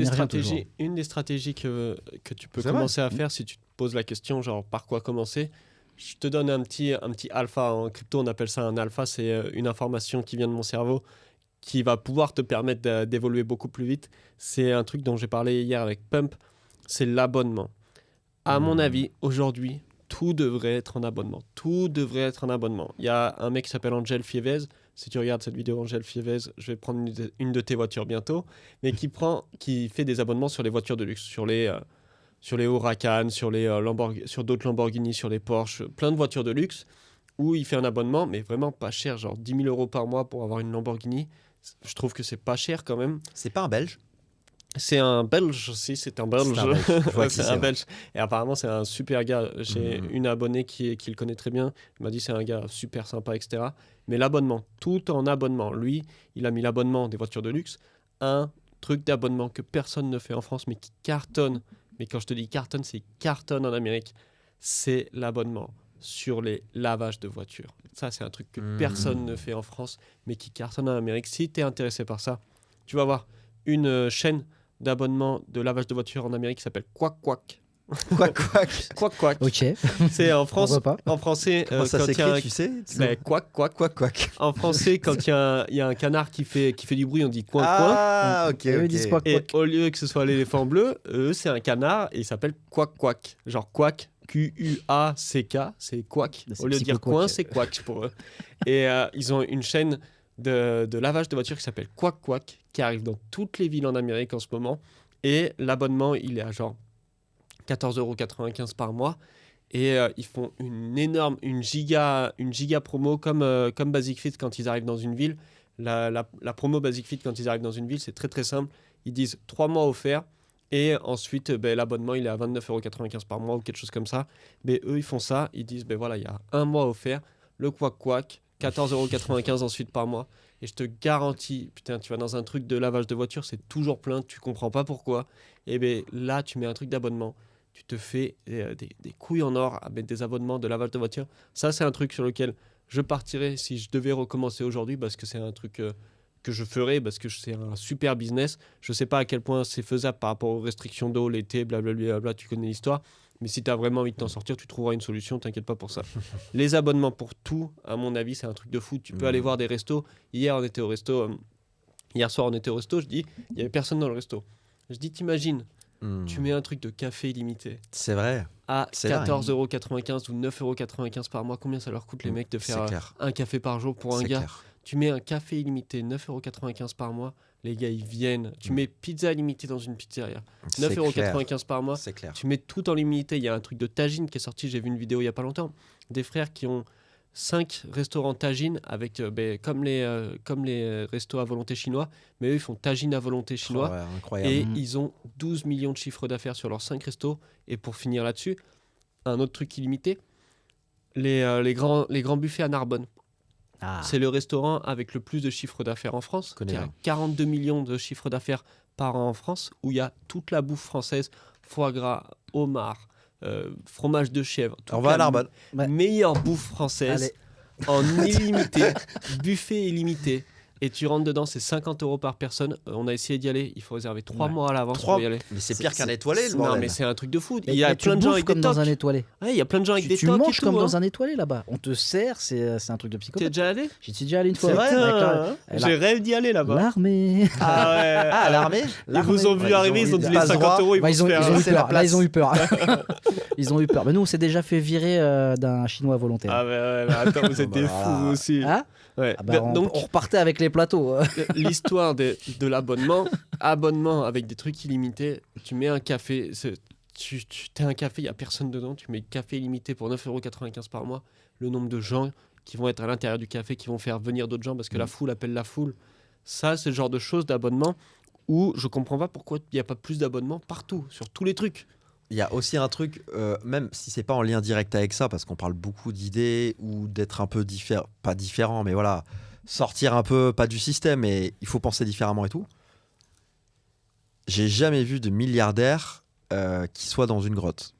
Speaker 1: Une des stratégies que tu peux commencer à faire si tu te poses la question, genre par quoi commencer, je te donne un petit alpha. En crypto, on appelle ça un alpha. C'est une information qui vient de mon cerveau qui va pouvoir te permettre d'évoluer beaucoup plus vite. C'est un truc dont j'ai parlé hier avec Pump, c'est l'abonnement. À mon avis, aujourd'hui, tout devrait être en abonnement. Tout devrait être en abonnement. Il y a un mec qui s'appelle Angel Fievez. Si tu regardes cette vidéo, Angel Fievez, je vais prendre une de tes voitures bientôt, mais qui fait des abonnements sur les voitures de luxe, sur les Huracan, sur d'autres Lamborghini, sur les Porsche, plein de voitures de luxe, où il fait un abonnement, mais vraiment pas cher, genre 10 000 € par mois pour avoir une Lamborghini. Je trouve que c'est pas cher quand même.
Speaker 2: C'est pas un Belge?
Speaker 1: C'est un Belge aussi, c'est un Belge. C'est un Belge. Et apparemment, c'est un super gars. J'ai une abonnée qui le connaît très bien. Il m'a dit c'est un gars super sympa, etc. Mais l'abonnement, tout en abonnement. Lui, il a mis l'abonnement des voitures de luxe. Un truc d'abonnement que personne ne fait en France, mais qui cartonne. Mais quand je te dis cartonne, c'est cartonne en Amérique. C'est l'abonnement sur les lavages de voitures. Ça, c'est un truc que personne ne fait en France, mais qui cartonne en Amérique. Si tu es intéressé par ça, tu vas voir une chaîne d'abonnement de lavage de voitures en Amérique qui s'appelle Quack Quack.
Speaker 2: Quack Quack.
Speaker 1: Quack Quack.
Speaker 3: Ok.
Speaker 1: C'est en France. En français,
Speaker 2: comment ça s'écrit, tu sais?
Speaker 1: Quack Quack.
Speaker 2: Quack Quack.
Speaker 1: En français, quand il y a un canard qui fait du bruit, on dit coin coin.
Speaker 2: Ah, ok.
Speaker 1: Et au lieu que ce soit l'éléphant bleu, eux, c'est un canard et il s'appelle Quack Quack. Genre Quack. Q-U-A-C-K, c'est Quack. Au lieu de dire coin, c'est Quack pour eux. Et ils ont une chaîne de lavage de voitures qui s'appelle Quack Quack, qui arrive dans toutes les villes en Amérique en ce moment. Et l'abonnement, il est à genre 14,95 € par mois. Et ils font une giga promo comme Basic Fit quand ils arrivent dans une ville. la promo Basic Fit, quand ils arrivent dans une ville, c'est très très simple. Ils disent 3 mois offerts. Et ensuite, l'abonnement, il est à 29,95 € par mois ou quelque chose comme ça. Mais eux, ils font ça. Ils disent, voilà, il y a 1 mois offert. Le couac, 14,95 € ensuite par mois. Et je te garantis, putain, tu vas dans un truc de lavage de voiture, c'est toujours plein, tu comprends pas pourquoi. Et là, tu mets un truc d'abonnement. Tu te fais des couilles en or à mettre des abonnements de lavage de voiture. Ça, c'est un truc sur lequel je partirais si je devais recommencer aujourd'hui parce que c'est un truc... que je ferais parce que c'est un super business. Je sais pas à quel point c'est faisable par rapport aux restrictions d'eau, l'été, blablabla, tu connais l'histoire. Mais si tu as vraiment envie de t'en sortir, tu trouveras une solution, t'inquiète pas pour ça. Les abonnements pour tout, à mon avis, c'est un truc de fou. Tu peux aller voir des restos. Hier soir, on était au resto, je dis, il y avait personne dans le resto. Je dis, t'imagines, tu mets un truc de café illimité.
Speaker 2: C'est vrai.
Speaker 1: À 14,95 € ou 9,95 € par mois, combien ça leur coûte les mecs de faire un café par jour pour un gars clair. Tu mets un café illimité, 9,95 € par mois, les gars, ils viennent. Tu mets pizza illimitée dans une pizzeria, 9,95 € par mois.
Speaker 2: C'est clair.
Speaker 1: Tu mets tout en illimité. Il y a un truc de tagine qui est sorti, j'ai vu une vidéo il n'y a pas longtemps. Des frères qui ont 5 restaurants tagine, avec, comme les restos à volonté chinois, mais eux, ils font tagine à volonté chinois.
Speaker 2: Oh ouais, incroyable.
Speaker 1: Et ils ont 12 millions de chiffres d'affaires sur leurs 5 restos. Et pour finir là-dessus, un autre truc illimité, les grands buffets à Narbonne. C'est le restaurant avec le plus de chiffre d'affaires en France. Il y a 42 millions de chiffres d'affaires par an en France, où il y a toute la bouffe française, foie gras, homard, fromage de chèvre.
Speaker 2: On va à Narbonne.
Speaker 1: Meilleure bouffe française. Allez. En illimité, buffet illimité. Et tu rentres dedans, c'est 50 € par personne. On a essayé d'y aller, il faut réserver 3 mois à l'avance pour y aller.
Speaker 2: Mais c'est pire qu'un étoilé, le bordel.
Speaker 1: Non, mais c'est un truc de fou. Il y a plein de gens avec des tocs.
Speaker 3: dans un étoilé.
Speaker 1: Ouais, il y a plein de gens avec des tocs.
Speaker 3: Tu manges comme dans un étoilé là-bas. On te sert, c'est un truc de psychopathe.
Speaker 1: T'es déjà allé?
Speaker 3: J'y suis déjà allé une fois.
Speaker 1: C'est vrai, j'ai rêve d'y aller là-bas.
Speaker 3: L'armée.
Speaker 1: Ah ouais.
Speaker 2: Ah, l'armée.
Speaker 1: Ils vous ont vu arriver, ils ont dit les 50 €,
Speaker 3: ils ont eu peur. Là, ils ont eu peur. Ils ont eu peur. Mais nous, on s'est déjà fait virer d'un Chinois volontaire.
Speaker 1: Ah ouais, attends, vous êtes des fous aussi.
Speaker 3: Ouais. Donc, on repartait avec les plateaux.
Speaker 1: L'histoire de l'abonnement, abonnement avec des trucs illimités, tu mets un café, t'as un café, il n'y a personne dedans, tu mets café illimité pour 9,95 € par mois, le nombre de gens qui vont être à l'intérieur du café, qui vont faire venir d'autres gens parce que la foule appelle la foule, ça c'est le genre de choses d'abonnement où je comprends pas pourquoi il n'y a pas plus d'abonnements partout, sur tous les trucs.
Speaker 2: Il y a aussi un truc, même si c'est pas en lien direct avec ça, parce qu'on parle beaucoup d'idées ou d'être un peu pas différent, mais voilà, sortir un peu, pas du système, mais il faut penser différemment et tout. J'ai jamais vu de milliardaire qui soit dans une grotte.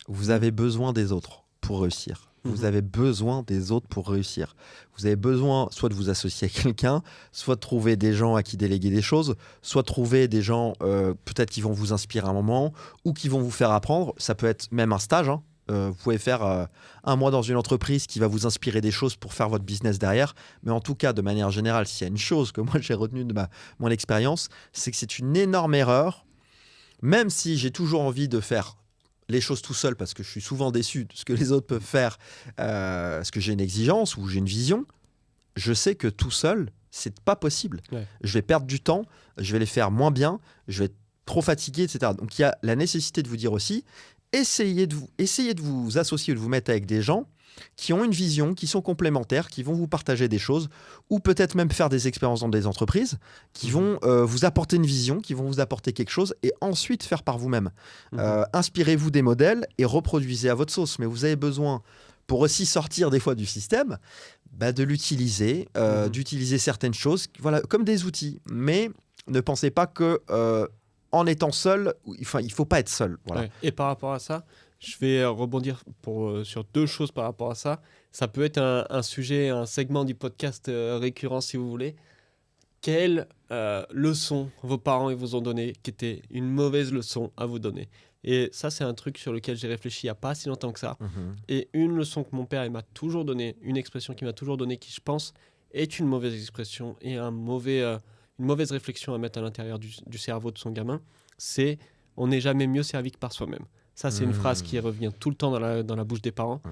Speaker 2: Vous avez besoin des autres pour réussir. Vous avez besoin des autres pour réussir. Vous avez besoin soit de vous associer à quelqu'un, soit de trouver des gens à qui déléguer des choses, soit de trouver des gens peut-être qui vont vous inspirer un moment ou qui vont vous faire apprendre. Ça peut être même un stage. Vous pouvez faire 1 mois dans une entreprise qui va vous inspirer des choses pour faire votre business derrière. Mais en tout cas, de manière générale, s'il y a une chose que moi j'ai retenue de mon expérience, c'est que c'est une énorme erreur. Même si j'ai toujours envie de faire les choses tout seul parce que je suis souvent déçu de ce que les autres peuvent faire, parce que j'ai une exigence ou j'ai une vision, je sais que tout seul, c'est pas possible. Ouais. Je vais perdre du temps, je vais les faire moins bien, je vais être trop fatigué, etc. Donc il y a la nécessité de vous dire aussi, essayez de vous associer, de vous mettre avec des gens qui ont une vision, qui sont complémentaires, qui vont vous partager des choses, ou peut-être même faire des expériences dans des entreprises, qui vont vous apporter une vision, qui vont vous apporter quelque chose, et ensuite faire par vous-même. Inspirez-vous des modèles et reproduisez à votre sauce. Mais vous avez besoin, pour aussi sortir des fois du système, de l'utiliser, d'utiliser certaines choses, voilà, comme des outils. Mais ne pensez pas que en étant seul, il ne faut pas être seul. Voilà.
Speaker 1: Ouais. Et par rapport à ça, je vais rebondir sur 2 choses par rapport à ça. Ça peut être un sujet, un segment du podcast récurrent si vous voulez. Quelle leçon vos parents vous ont donné qui était une mauvaise leçon à vous donner? Et ça, c'est un truc sur lequel j'ai réfléchi il n'y a pas si longtemps que ça. Et une leçon que mon père m'a toujours donnée, une expression qu'il m'a toujours donnée qui, je pense, est une mauvaise expression et une mauvaise réflexion à mettre à l'intérieur du cerveau de son gamin, c'est « on n'est jamais mieux servi que par soi-même ». Ça, c'est une phrase qui revient tout le temps dans la bouche des parents.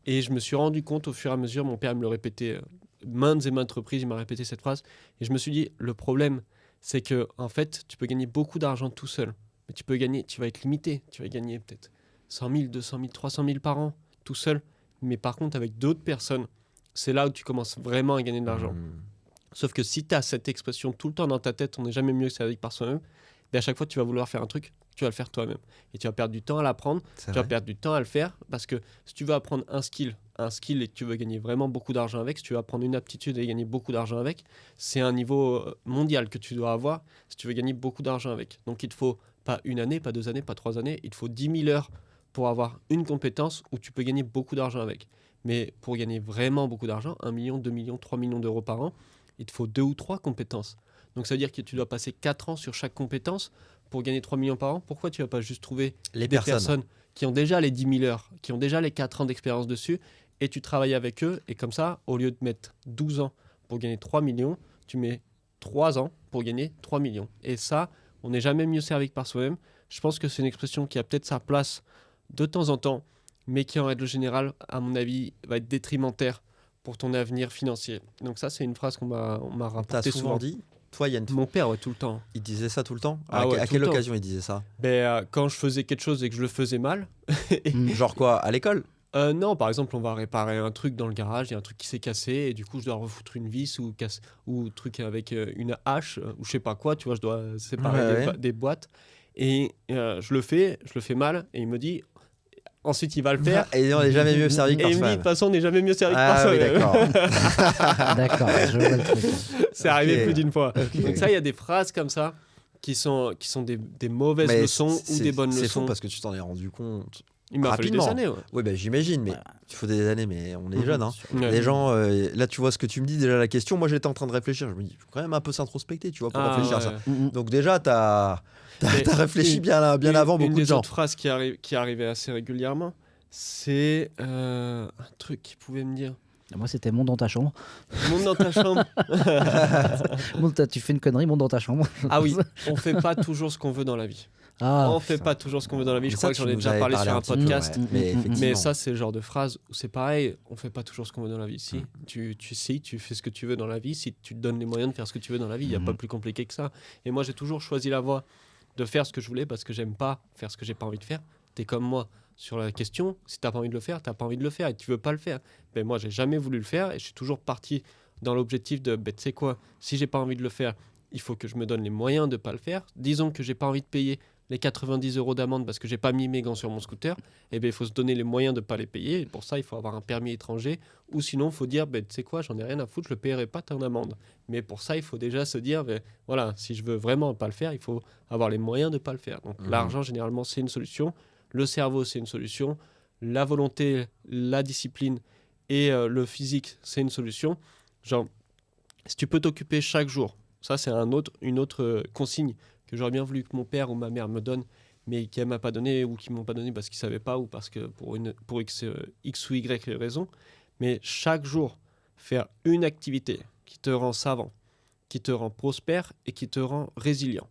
Speaker 1: Et je me suis rendu compte au fur et à mesure, mon père me le répétait maintes et maintes reprises, il m'a répété cette phrase. Et je me suis dit, le problème, c'est que en fait, tu peux gagner beaucoup d'argent tout seul. Mais tu vas être limité. Tu vas gagner peut-être 100 000, 200 000, 300 000 par an tout seul. Mais par contre, avec d'autres personnes, c'est là où tu commences vraiment à gagner de l'argent. Sauf que si tu as cette expression tout le temps dans ta tête, on n'est jamais mieux servi que par soi-même, à chaque fois tu vas vouloir faire un truc, tu vas le faire toi-même. Et tu vas perdre du temps à l'apprendre, tu vas perdre du temps à le faire, parce que si tu veux apprendre un skill et que tu veux gagner vraiment beaucoup d'argent avec, si tu veux apprendre une aptitude et gagner beaucoup d'argent avec, c'est un niveau mondial que tu dois avoir si tu veux gagner beaucoup d'argent avec. Donc il te faut pas 1 année, pas 2 années, pas 3 années, il te faut 10 000 heures pour avoir une compétence où tu peux gagner beaucoup d'argent avec. Mais pour gagner vraiment beaucoup d'argent, 1 million, 2 millions, 3 millions d'euros par an, il te faut 2 ou 3 compétences. Donc ça veut dire que tu dois passer 4 ans sur chaque compétence pour gagner 3 millions par an. Pourquoi tu ne vas pas juste trouver des personnes qui ont déjà les 10 000 heures, qui ont déjà les 4 ans d'expérience dessus, et tu travailles avec eux, et comme ça, au lieu de mettre 12 ans pour gagner 3 millions, tu mets 3 ans pour gagner 3 millions. Et ça, on n'est jamais mieux servi que par soi-même. Je pense que c'est une expression qui a peut-être sa place de temps en temps, mais qui en règle générale, à mon avis, va être détrimentaire pour ton avenir financier. Donc ça, c'est une phrase qu'on m'a rapportée
Speaker 2: T'as souvent dit. Toi, Yann,
Speaker 1: mon père, ouais, tout le temps.
Speaker 2: Il disait ça tout le temps.
Speaker 1: À
Speaker 2: quelle occasion il disait ça?
Speaker 1: Quand je faisais quelque chose et que je le faisais mal.
Speaker 2: Genre quoi? À l'école?
Speaker 1: Non, par exemple, on va réparer un truc dans le garage, il y a un truc qui s'est cassé et du coup, je dois refoutre une vis ou truc avec une hache ou je sais pas quoi, tu vois, je dois séparer des boîtes. Et je le fais mal et il me dit... Ensuite, il va le faire.
Speaker 2: Et on n'est jamais mieux servi que par soi-même.
Speaker 1: Et il me dit, de toute façon, on n'est jamais mieux servi que par soi-même.
Speaker 2: Oui,
Speaker 3: D'accord, je vois le truc.
Speaker 1: C'est arrivé plus d'une fois. Donc ça, il y a des phrases comme ça qui sont des mauvaises leçons ou des bonnes leçons.
Speaker 2: C'est fou parce que tu t'en es rendu compte.
Speaker 1: Il m'a fallu des années.
Speaker 2: Oui, j'imagine, mais il faut des années, mais on est jeunes. Hein.
Speaker 1: Ouais.
Speaker 2: Les gens, là, tu vois ce que tu me dis, déjà la question, moi j'étais en train de réfléchir, je me dis, il faut quand même un peu s'introspecter, tu vois, pour réfléchir à ça. Donc déjà, t'as réfléchi bien avant beaucoup de gens.
Speaker 1: Une des autres phrases qui arrivait assez régulièrement, c'est un truc qu'il pouvait me dire.
Speaker 3: Moi, c'était monte dans ta chambre.
Speaker 1: Monte dans ta chambre.
Speaker 3: Tu fais une connerie, monte dans ta chambre.
Speaker 1: Ah oui, on fait pas toujours ce qu'on veut dans la vie. On fait pas toujours ce qu'on veut dans la vie. Je crois que j'en ai déjà parlé sur un podcast. Mais ça, c'est le genre de phrase où c'est pareil. On fait pas toujours ce qu'on veut dans la vie. Si tu fais ce que tu veux dans la vie, si tu te donnes les moyens de faire ce que tu veux dans la vie, il n'y a pas plus compliqué que ça. Et moi, j'ai toujours choisi la voie de faire ce que je voulais parce que j'aime pas faire ce que j'ai pas envie de faire. T'es comme moi sur la question. Si t'as pas envie de le faire, t'as pas envie de le faire et tu veux pas le faire. Mais moi, j'ai jamais voulu le faire et je suis toujours parti dans l'objectif de, tu sais quoi, si j'ai pas envie de le faire, il faut que je me donne les moyens de pas le faire. Disons que j'ai pas envie de payer les 90 € d'amende parce que j'ai pas mis mes gants sur mon scooter, et il faut se donner les moyens de pas les payer. Et pour ça, il faut avoir un permis étranger, ou sinon, il faut dire, tu sais quoi, j'en ai rien à foutre, je le paierai pas ton amende. Mais pour ça, il faut déjà se dire, voilà, si je veux vraiment pas le faire, il faut avoir les moyens de pas le faire. Donc l'argent, généralement, c'est une solution. Le cerveau, c'est une solution. La volonté, la discipline et le physique, c'est une solution. Genre, si tu peux t'occuper chaque jour, ça, c'est une autre consigne que j'aurais bien voulu que mon père ou ma mère me donnent, mais qui ne m'a pas donné ou qui ne m'ont pas donné parce qu'ils ne savaient pas ou parce que pour X ou Y raison. Mais chaque jour, faire une activité qui te rend savant, qui te rend prospère et qui te rend résilient.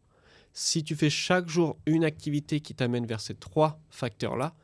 Speaker 1: Si tu fais chaque jour une activité qui t'amène vers ces 3 facteurs-là,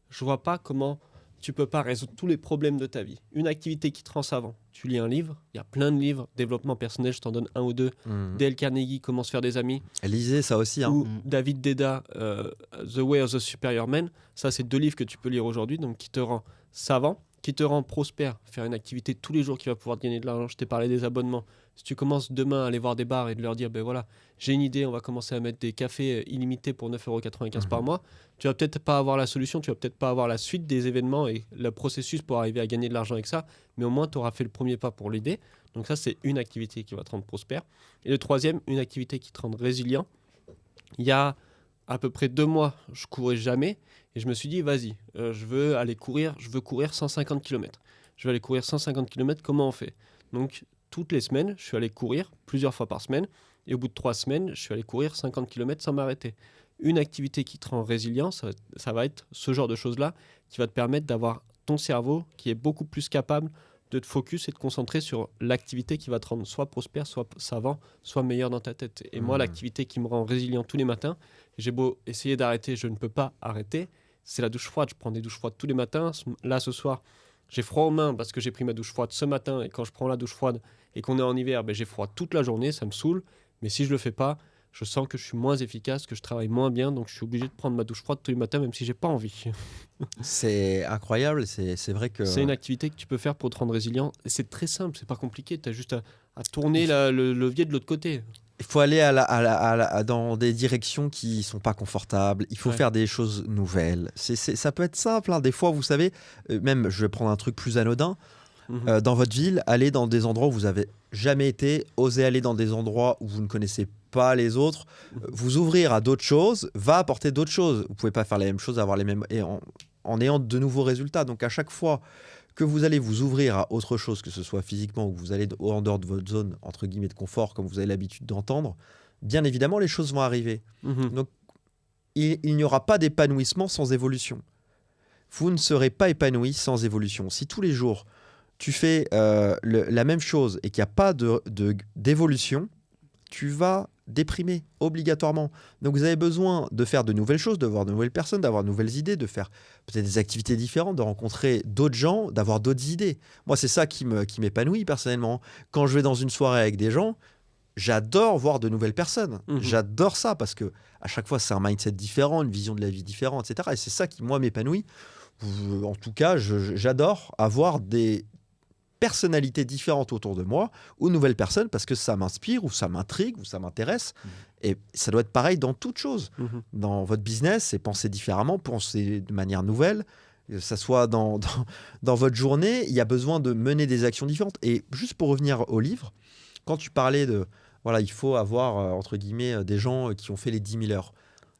Speaker 1: je ne vois pas comment tu ne peux pas résoudre tous les problèmes de ta vie. Une activité qui te rend savant. Tu lis un livre, il y a plein de livres, développement personnel, je t'en donne 1 ou 2. Dale Carnegie, Comment se faire des amis.
Speaker 2: Lisez ça aussi.
Speaker 1: Ou David Déda, The Way of the Superior Man. Ça, c'est 2 livres que tu peux lire aujourd'hui, donc qui te rend savant, qui te rend prospère. Faire une activité tous les jours qui va pouvoir te gagner de l'argent. Je t'ai parlé des abonnements. Si tu commences demain à aller voir des bars et de leur dire, voilà, j'ai une idée, on va commencer à mettre des cafés illimités pour 9,95 € par mois, tu vas peut-être pas avoir la solution, tu vas peut-être pas avoir la suite des événements et le processus pour arriver à gagner de l'argent avec ça, mais au moins tu auras fait le premier pas pour l'aider. Donc ça, c'est une activité qui va te rendre prospère. Et le troisième, une activité qui te rend résilient. Il y a à peu près 2 mois, je courais jamais et je me suis dit, vas-y, je veux courir 150 km. Je vais aller courir 150 km, comment on fait? Donc, toutes les semaines, je suis allé courir plusieurs fois par semaine. Et au bout de 3 semaines, je suis allé courir 50 km sans m'arrêter. Une activité qui te rend résilient, ça va être ce genre de choses-là qui va te permettre d'avoir ton cerveau qui est beaucoup plus capable de te focus et de te concentrer sur l'activité qui va te rendre soit prospère, soit savant, soit meilleur dans ta tête. Et moi, l'activité qui me rend résilient tous les matins, j'ai beau essayer d'arrêter, je ne peux pas arrêter, c'est la douche froide. Je prends des douches froides tous les matins. Là, ce soir, j'ai froid aux mains parce que j'ai pris ma douche froide ce matin. Et quand je prends la douche froide et qu'on est en hiver, j'ai froid toute la journée, ça me saoule. Mais si je le fais pas, je sens que je suis moins efficace, que je travaille moins bien, donc je suis obligé de prendre ma douche froide tous les matins, même si j'ai pas envie.
Speaker 2: C'est incroyable, c'est vrai que...
Speaker 1: C'est une activité que tu peux faire pour te rendre résilient. Et c'est très simple, c'est pas compliqué. Tu as juste à tourner le levier de l'autre côté.
Speaker 2: Il faut aller dans des directions qui sont pas confortables. Il faut faire des choses nouvelles. Ça peut être simple, hein. Des fois, vous savez, même je vais prendre un truc plus anodin. Dans votre ville, allez dans des endroits où vous avez jamais été, osez aller dans des endroits où vous ne connaissez pas les autres, vous ouvrir à d'autres choses va apporter d'autres choses. Vous pouvez pas faire les mêmes choses, avoir les mêmes et en ayant de nouveaux résultats. Donc à chaque fois que vous allez vous ouvrir à autre chose, que ce soit physiquement ou que vous allez en dehors de votre zone entre guillemets de confort, comme vous avez l'habitude d'entendre, bien évidemment les choses vont arriver. Donc il n'y aura pas d'épanouissement sans évolution. Vous ne serez pas épanoui sans évolution. Si tous les jours tu fais la même chose et qu'il n'y a pas d'évolution, tu vas déprimer obligatoirement. Donc vous avez besoin de faire de nouvelles choses, de voir de nouvelles personnes, d'avoir de nouvelles idées, de faire peut-être des activités différentes, de rencontrer d'autres gens, d'avoir d'autres idées. Moi, c'est ça qui m'épanouit personnellement. Quand je vais dans une soirée avec des gens, j'adore voir de nouvelles personnes. J'adore ça parce que à chaque fois, c'est un mindset différent, une vision de la vie différente, etc. Et c'est ça qui, moi, m'épanouit. En tout cas, j'adore avoir des personnalités différentes autour de moi ou nouvelles personnes parce que ça m'inspire ou ça m'intrigue ou ça m'intéresse. Et ça doit être pareil dans toute chose. Dans votre business, c'est penser différemment, penser de manière nouvelle. Que ça soit dans votre journée, il y a besoin de mener des actions différentes. Et juste pour revenir au livre, quand tu parlais de... Voilà, il faut avoir, entre guillemets, des gens qui ont fait les 10 000 heures.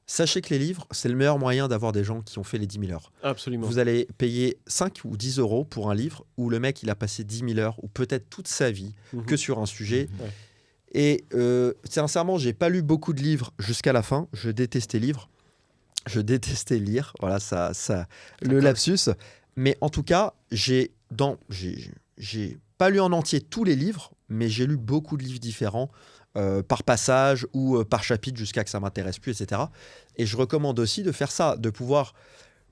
Speaker 2: Sachez que les livres, c'est le meilleur moyen d'avoir des gens qui ont fait les 10 000 heures. Absolument. Vous allez payer 5 ou 10 euros pour un livre où le mec, il a passé 10 000 heures ou peut-être toute sa vie que sur un sujet. Et sincèrement, j'ai pas lu beaucoup de livres jusqu'à la fin. Je détestais lire. Voilà, le lapsus. Mais en tout cas, j'ai pas lu en entier tous les livres, mais j'ai lu beaucoup de livres différents. Par passage ou par chapitre jusqu'à que ça m'intéresse plus, etc. Et je recommande aussi de faire ça, de pouvoir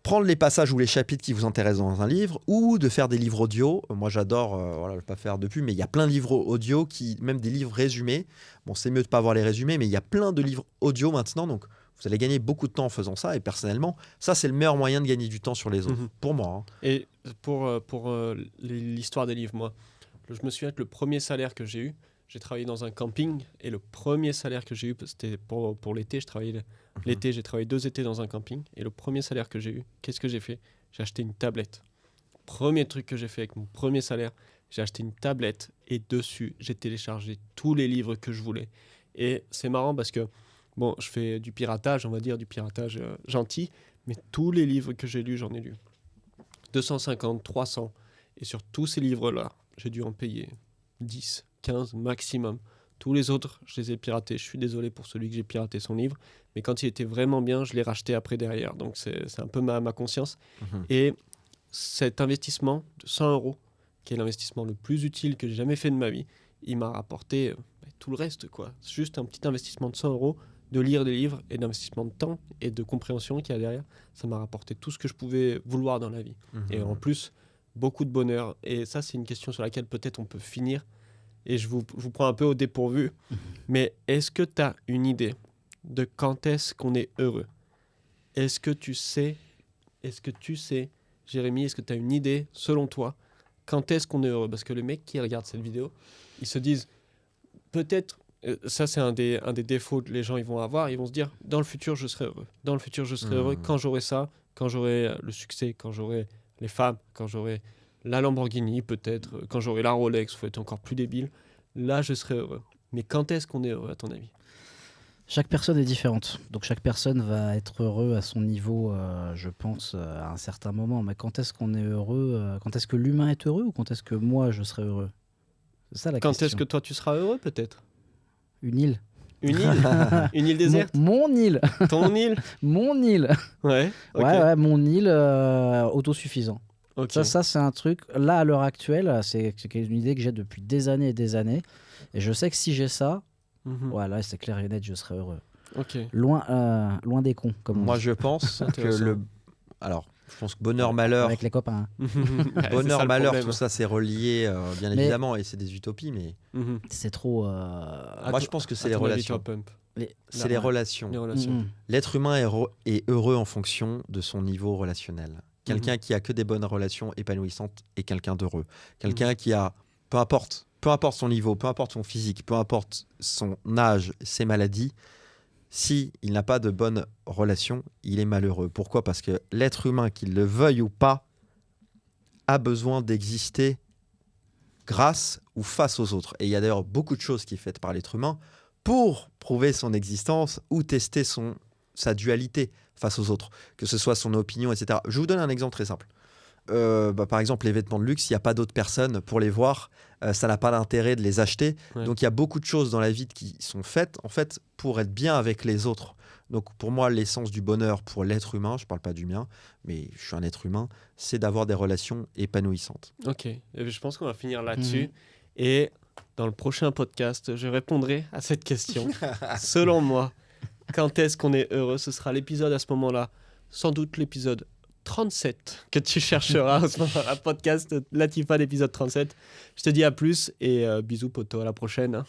Speaker 2: prendre les passages ou les chapitres qui vous intéressent dans un livre ou de faire des livres audio. Moi, j'adore, voilà, je ne vais pas faire depuis, mais il y a plein de livres audio, même des livres résumés. Bon, c'est mieux de ne pas avoir les résumés, mais il y a plein de livres audio maintenant, donc vous allez gagner beaucoup de temps en faisant ça. Et personnellement, ça, c'est le meilleur moyen de gagner du temps sur les autres, pour moi. Hein.
Speaker 1: Et pour l'histoire des livres, moi, je me souviens que le premier salaire que j'ai eu, j'ai travaillé dans un camping et le premier salaire que j'ai eu, c'était pour l'été. L'été, j'ai travaillé 2 étés dans un camping et le premier salaire que j'ai eu, qu'est-ce que j'ai fait ? J'ai acheté une tablette. Premier truc que j'ai fait avec mon premier salaire, j'ai acheté une tablette et dessus, j'ai téléchargé tous les livres que je voulais. Et c'est marrant parce que, bon, je fais du piratage, on va dire, du piratage gentil, mais tous les livres que j'ai lus, j'en ai lu 250, 300. Et sur tous ces livres-là, j'ai dû en payer 10, 15 maximum. Tous les autres, je les ai piratés. Je suis désolé pour celui que j'ai piraté son livre, mais quand il était vraiment bien, je l'ai racheté après derrière. Donc c'est un peu ma conscience. Et cet investissement de 100 euros, qui est l'investissement le plus utile que j'ai jamais fait de ma vie, il m'a rapporté tout le reste, quoi. C'est juste un petit investissement de 100 euros, de lire des livres et d'investissement de temps et de compréhension qu'il y a derrière. Ça m'a rapporté tout ce que je pouvais vouloir dans la vie. Et en plus, beaucoup de bonheur. Et ça, c'est une question sur laquelle peut-être on peut finir. Et je vous prends un peu au dépourvu, mais est-ce que tu as une idée de quand est-ce qu'on est heureux ? Est-ce que tu sais, Jérémy, est-ce que tu as une idée, selon toi, quand est-ce qu'on est heureux ? Parce que les mecs qui regardent cette vidéo, ils se disent, peut-être, ça c'est un des défauts que les gens ils vont avoir, ils vont se dire, dans le futur, je serai heureux. Dans le futur, je serai heureux quand j'aurai ça, quand j'aurai le succès, quand j'aurai les femmes, quand j'aurai la Lamborghini, peut-être, quand j'aurai la Rolex, il faut être encore plus débile. Là, je serai heureux. Mais quand est-ce qu'on est heureux, à ton avis ?
Speaker 3: Chaque personne est différente. Donc, chaque personne va être heureux à son niveau, je pense, à un certain moment. Mais quand est-ce qu'on est heureux ? Quand est-ce que l'humain est heureux ou quand est-ce que moi, je serai heureux ? C'est ça la question.
Speaker 1: Quand est-ce que toi, tu seras heureux, peut-être ?
Speaker 3: Une île.
Speaker 1: Une île ? Une île déserte ?
Speaker 3: Mon île.
Speaker 1: Ton île ?
Speaker 3: Mon île.
Speaker 1: Ouais, okay.
Speaker 3: Ouais, mon île autosuffisant. Okay. Ça, c'est un truc, là, à l'heure actuelle, c'est une idée que j'ai depuis des années et des années. Et je sais que si j'ai ça, voilà, c'est clair et net, je serai heureux.
Speaker 1: Okay.
Speaker 3: Loin des cons, comme on
Speaker 2: Moi,
Speaker 3: dit.
Speaker 2: je pense que Alors, je pense que bonheur, malheur...
Speaker 3: Avec les copains.
Speaker 2: Bonheur, malheur, tout ça, c'est relié, bien évidemment, et c'est des utopies, mais...
Speaker 3: C'est trop...
Speaker 2: Moi, je pense que c'est les relations. C'est les relations.
Speaker 1: Les relations.
Speaker 3: Mhm.
Speaker 2: L'être humain est heureux en fonction de son niveau relationnel. Quelqu'un qui a que des bonnes relations épanouissantes est quelqu'un d'heureux. Quelqu'un qui a, peu importe son niveau, peu importe son physique, peu importe son âge, ses maladies, si il n'a pas de bonnes relations, il est malheureux. Pourquoi ? Parce que l'être humain, qu'il le veuille ou pas, a besoin d'exister grâce ou face aux autres. Et il y a d'ailleurs beaucoup de choses qui sont faites par l'être humain pour prouver son existence ou tester sa dualité face aux autres, que ce soit son opinion, etc. Je vous donne un exemple très simple. Par exemple, les vêtements de luxe, il n'y a pas d'autres personnes pour les voir, ça n'a pas d'intérêt de les acheter.
Speaker 1: Ouais.
Speaker 2: Donc il y a beaucoup de choses dans la vie qui sont faites en fait pour être bien avec les autres. Donc pour moi, l'essence du bonheur pour l'être humain, je ne parle pas du mien, mais je suis un être humain, c'est d'avoir des relations épanouissantes.
Speaker 1: Ok, et je pense qu'on va finir là-dessus. Et dans le prochain podcast, je répondrai à cette question. Selon moi, quand est-ce qu'on est heureux ? Ce sera l'épisode à ce moment-là, sans doute l'épisode 37 que tu chercheras à ce moment-là, podcast Latifa, l'épisode 37. Je te dis à plus et bisous poto, à la prochaine.